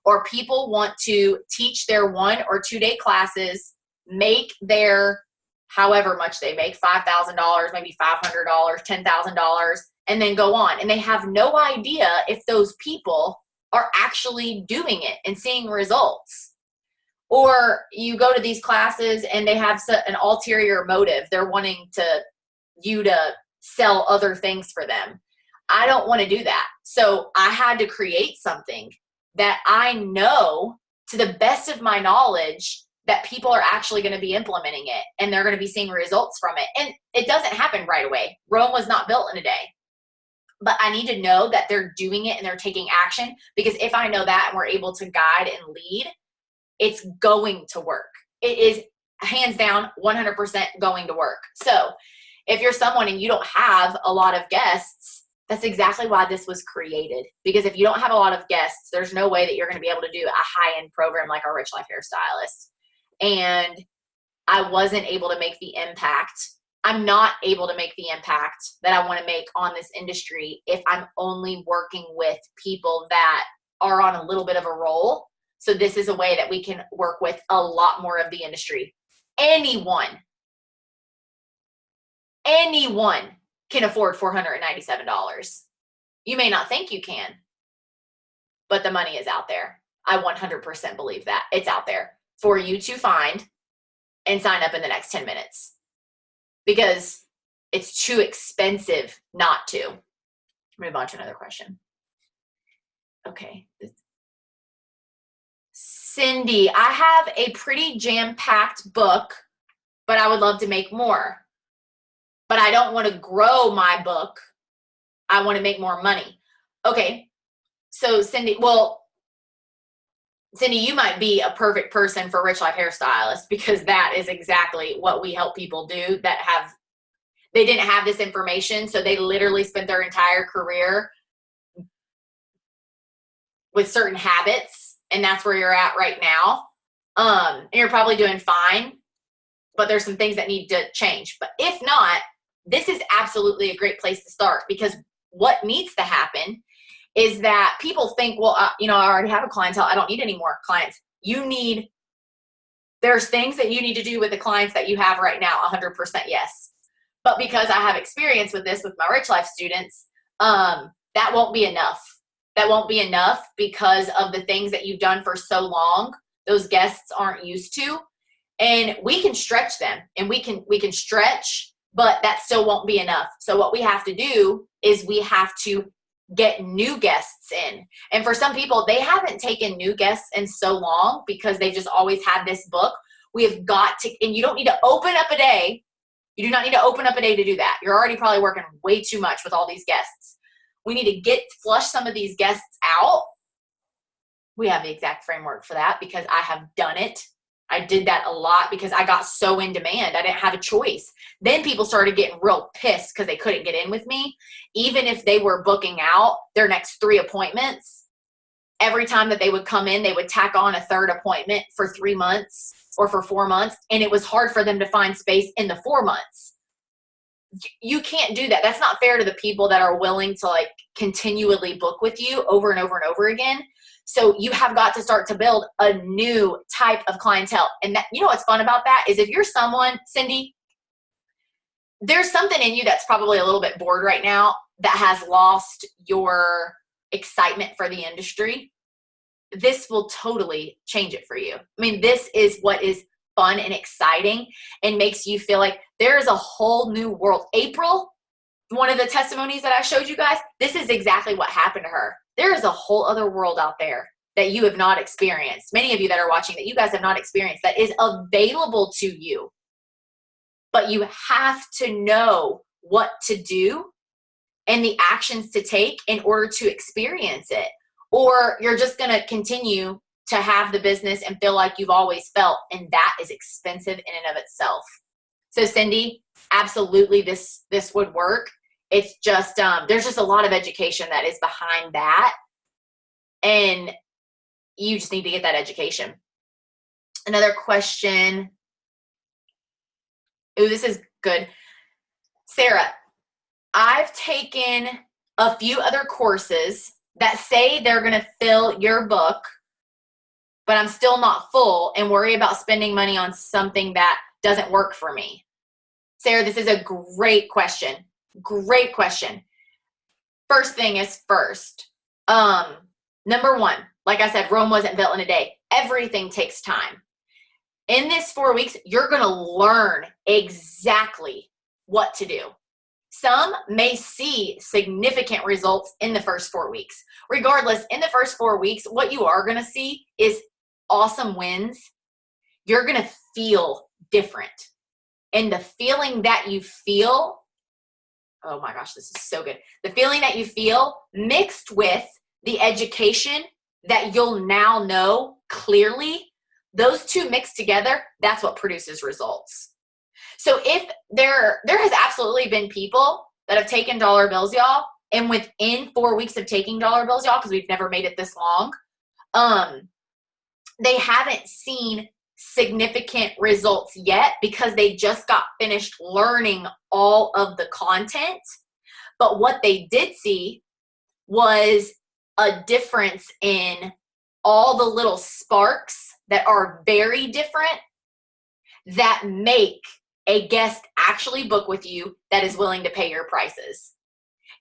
Or people want to teach their 1 or 2 day classes, make their however much they make, $5,000, maybe $500, $10,000, and then go on. And they have no idea if those people are actually doing it and seeing results. Or you go to these classes and they have an ulterior motive. They're wanting you to sell other things for them. I don't want to do that. So I had to create something that I know to the best of my knowledge that people are actually going to be implementing it and they're going to be seeing results from it. And it doesn't happen right away. Rome was not built in a day. But I need to know that they're doing it and they're taking action, because if I know that and we're able to guide and lead, it's going to work. It is hands down 100% going to work. So if you're someone and you don't have a lot of guests, that's exactly why this was created. Because if you don't have a lot of guests, there's no way that you're going to be able to do a high-end program like our Rich Life Hairstylist. And I wasn't able to make the impact. I'm not able to make the impact that I want to make on this industry if I'm only working with people that are on a little bit of a roll. So this is a way that we can work with a lot more of the industry. Anyone can afford $497. You may not think you can, but the money is out there. I 100% believe that. It's out there for you to find and sign up in the next 10 minutes because it's too expensive not to. Move on to another question. Okay. Cindy, I have a pretty jam-packed book, but I would love to make more. But I don't want to grow my book. I want to make more money. Okay. So Cindy, you might be a perfect person for Rich Life Hairstylist, because that is exactly what we help people do that they didn't have this information. So they literally spent their entire career with certain habits, and that's where you're at right now. And you're probably doing fine, but there's some things that need to change. But if not, this is absolutely a great place to start, because what needs to happen is that people think, well, I already have a clientele. I don't need any more clients. There's things that you need to do with the clients that you have right now. 100% yes. But because I have experience with this with my Rich Life students, that won't be enough. That won't be enough because of the things that you've done for so long. Those guests aren't used to, and we can stretch them, and we can stretch, but that still won't be enough. So what we have to do is we have to get new guests in. And for some people, they haven't taken new guests in so long because they've just always had this book. We have got to, and you don't need to open up a day. You do not need to open up a day to do that. You're already probably working way too much with all these guests. We need to flush some of these guests out. We have the exact framework for that because I have done it. I did that a lot because I got so in demand. I didn't have a choice. Then people started getting real pissed because they couldn't get in with me. Even if they were booking out their next 3 appointments, every time that they would come in, they would tack on a 3rd appointment for 3 months or for 4 months. And it was hard for them to find space in the 4 months. You can't do that. That's not fair to the people that are willing to continually book with you over and over and over again. So you have got to start to build a new type of clientele. And that, what's fun about that is if you're someone, Cindy, there's something in you that's probably a little bit bored right now that has lost your excitement for the industry. This will totally change it for you. I mean, this is what is fun and exciting and makes you feel like there is a whole new world. April, one of the testimonies that I showed you guys, this is exactly what happened to her. There is a whole other world out there that you have not experienced. Many of you that are watching that you guys have not experienced that is available to you. But you have to know what to do and the actions to take in order to experience it. Or you're just going to continue to have the business and feel like you've always felt, and that is expensive in and of itself. So Cindy, absolutely this would work. It's just, there's just a lot of education that is behind that. And you just need to get that education. Another question. Ooh, this is good. Sarah, I've taken a few other courses that say they're going to fill your book, but I'm still not full and worry about spending money on something that doesn't work for me. Sarah, this is a great question. Great question. First thing is first. Number one, like I said, Rome wasn't built in a day. Everything takes time. In this 4 weeks, you're going to learn exactly what to do. Some may see significant results in the first 4 weeks. Regardless, in the first 4 weeks, what you are going to see is awesome wins. You're going to feel different. And the feeling that you feel, oh my gosh, this is so good. The feeling that you feel mixed with the education that you'll now know clearly, those two mixed together, that's what produces results. So if there has absolutely been people that have taken dollar bills, y'all, and within 4 weeks of taking dollar bills, y'all, because we've never made it this long, they haven't seen significant results yet because they just got finished learning all of the content. But what they did see was a difference in all the little sparks that are very different that make a guest actually book with you that is willing to pay your prices.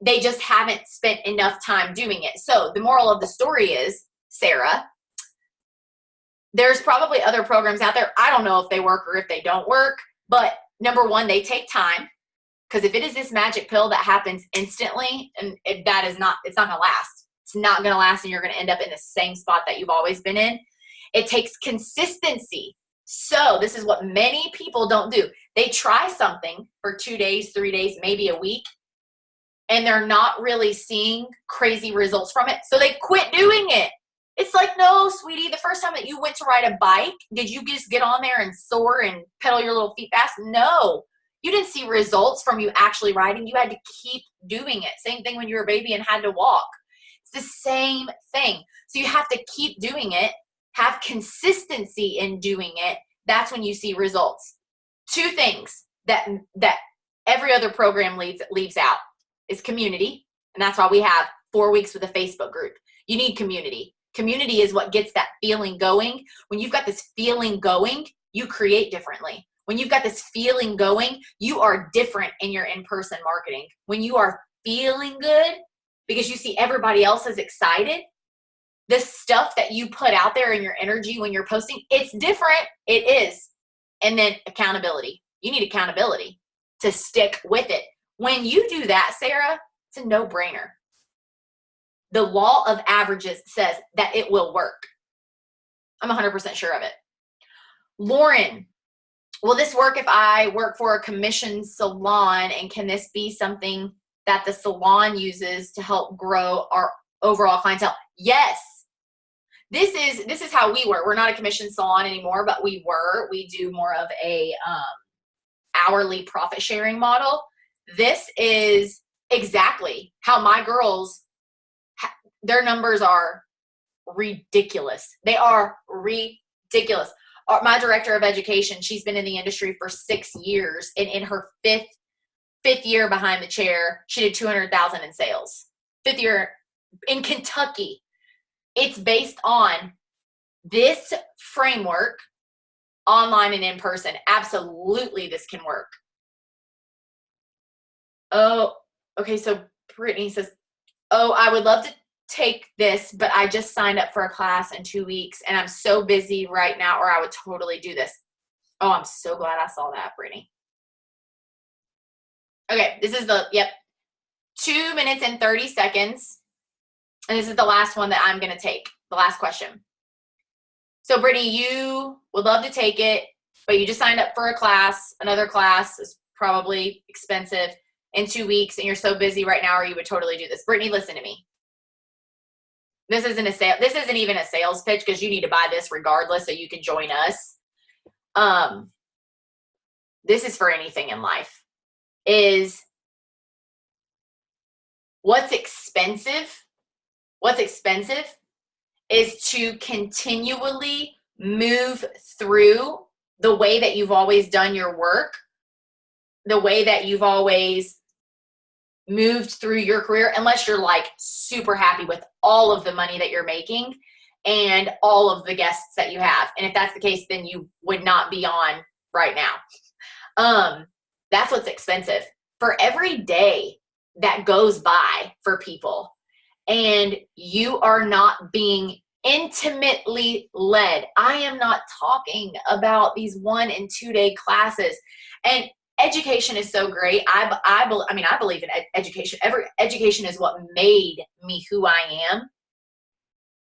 They just haven't spent enough time doing it. So the moral of the story is, Sarah, there's probably other programs out there. I don't know if they work or if they don't work, but number one, they take time Because if it is this magic pill that happens instantly, and it's not going to last. It's not going to last, and you're going to end up in the same spot that you've always been in. It takes consistency. So this is what many people don't do. They try something for 2 days, 3 days, maybe a week, and they're not really seeing crazy results from it. So they quit doing it. It's like, no, sweetie, the first time that you went to ride a bike, did you just get on there and soar and pedal your little feet fast? No. You didn't see results from you actually riding. You had to keep doing it. Same thing when you were a baby and had to walk. It's the same thing. So you have to keep doing it, have consistency in doing it. That's when you see results. 2 things that every other program leaves out is community. And that's why we have 4 weeks with a Facebook group. You need community. Community is what gets that feeling going. When you've got this feeling going, you create differently. When you've got this feeling going, you are different in your in-person marketing. When you are feeling good because you see everybody else is excited, the stuff that you put out there in your energy when you're posting, it's different. It is. And then accountability. You need accountability to stick with it. When you do that, Sarah, it's a no-brainer. The law of averages says that it will work. I'm 100% sure of it. Lauren, will this work if I work for a commissioned salon? And can this be something that the salon uses to help grow our overall clientele? Yes. This is how we work. We're not a commissioned salon anymore, but we were. We do more of a hourly profit sharing model. This is exactly how my girls, their numbers are ridiculous. They are ridiculous. My director of education, she's been in the industry for 6 years, and in her fifth year behind the chair, she did 200,000 in sales. 5th year in Kentucky. It's based on this framework, online and in person. Absolutely, this can work. Oh, okay. So Brittany says, oh, I would love to take this, but I just signed up for a class in 2 weeks and I'm so busy right now, or I would totally do this. Oh, I'm so glad I saw that, Brittany. Okay, this is 2 minutes and 30 seconds. And this is the last one that I'm going to take, the last question. So Brittany, you would love to take it, but you just signed up for a class. Another class is probably expensive in 2 weeks, and you're so busy right now, or you would totally do this. Brittany, listen to me. This isn't a sale. This isn't even a sales pitch, because you need to buy this regardless so you can join us. This is for anything in life. Is what's expensive is to continually move through the way that you've always done your work, the way that you've always moved through your career, unless you're like super happy with all of the money that you're making and all of the guests that you have. And if that's the case, then you would not be on right now. That's what's expensive. For every day that goes by for people and you are not being intimately led. I am not talking about these 1 and 2 day classes. And education is so great. I believe in education. Education is what made me who I am.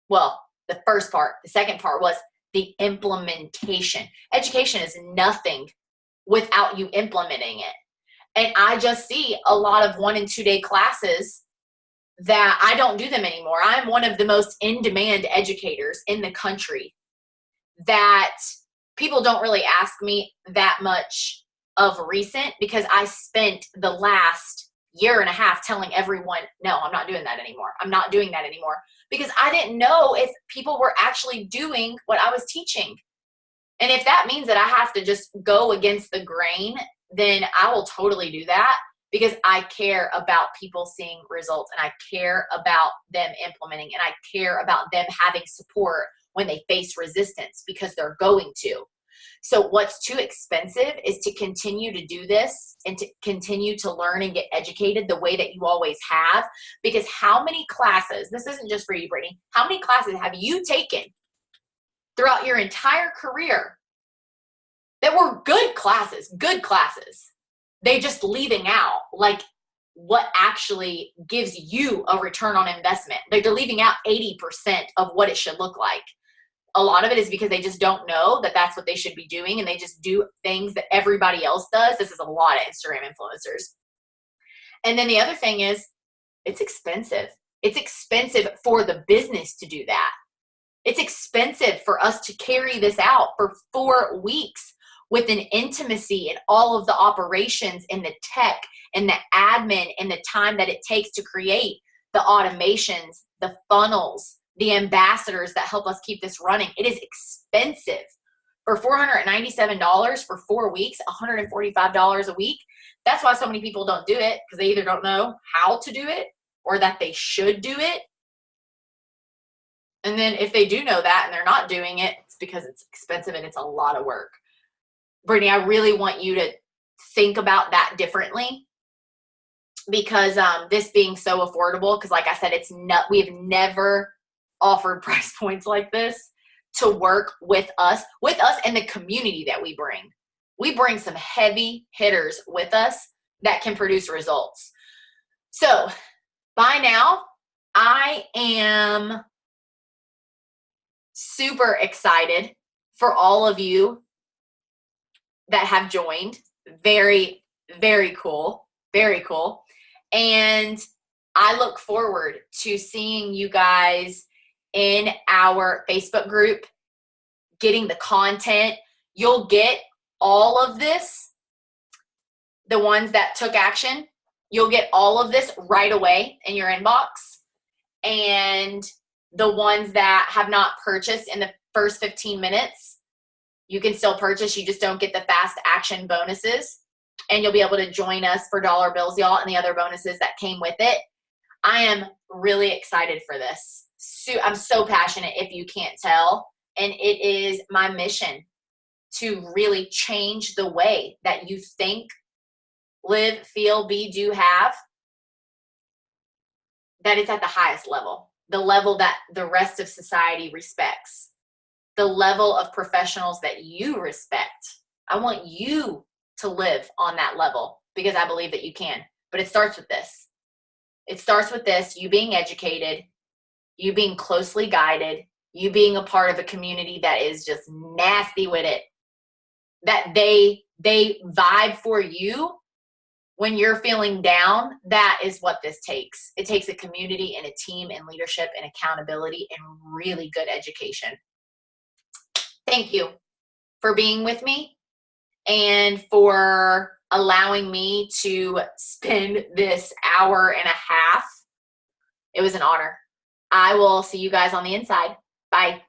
Well, the first part. The second part was the implementation. Education is nothing without you implementing it. And I just see a lot of 1 and 2 day classes that I don't do them anymore. I'm one of the most in-demand educators in the country that people don't really ask me that much of recent, because I spent the last year and a half telling everyone, no, I'm not doing that anymore. I'm not doing that anymore, because I didn't know if people were actually doing what I was teaching. And if that means that I have to just go against the grain, then I will totally do that, because I care about people seeing results, and I care about them implementing, and I care about them having support when they face resistance, because they're going to. So what's too expensive is to continue to do this and to continue to learn and get educated the way that you always have. Because how many classes, this isn't just for you, Brittany, how many classes have you taken throughout your entire career that were good classes they're just leaving out like what actually gives you a return on investment. They're leaving out 80% of what it should look like. A lot of it is because they just don't know that that's what they should be doing, and they just do things that everybody else does. This is a lot of Instagram influencers. And then the other thing is, it's expensive. It's expensive for the business to do that. It's expensive for us to carry this out for 4 weeks with an intimacy and all of the operations and the tech and the admin and the time that it takes to create the automations, the funnels, the ambassadors that help us keep this running. It is expensive. For $497 for 4 weeks, $145 a week. That's why so many people don't do it, because they either don't know how to do it or that they should do it. And then if they do know that and they're not doing it, it's because it's expensive and it's a lot of work. Brittany, I really want you to think about that differently, because this being so affordable, because like I said, we have never offered price points like this to work with us and the community that we bring. We bring some heavy hitters with us that can produce results. So by now, I am super excited for all of you that have joined. Very, very cool. Very cool. And I look forward to seeing you guys in our Facebook group, getting the content. You'll get all of this, the ones that took action, you'll get all of this right away in your inbox. And the ones that have not purchased in the first 15 minutes, you can still purchase. You just don't get the fast action bonuses. And you'll be able to join us for dollar bills, y'all, and the other bonuses that came with it. I am really excited for this. I'm so passionate, if you can't tell. And it is my mission to really change the way that you think, live, feel, be, do, have, that it's at the highest level, the level that the rest of society respects, the level of professionals that you respect. I want you to live on that level, because I believe that you can. But it starts with this. It starts with this, you being educated, you being closely guided, you being a part of a community that is just nasty with it, that they vibe for you when you're feeling down. That is what this takes. It takes a community and a team and leadership and accountability and really good education. Thank you for being with me and for allowing me to spend this hour and a half. It was an honor. I will see you guys on the inside. Bye.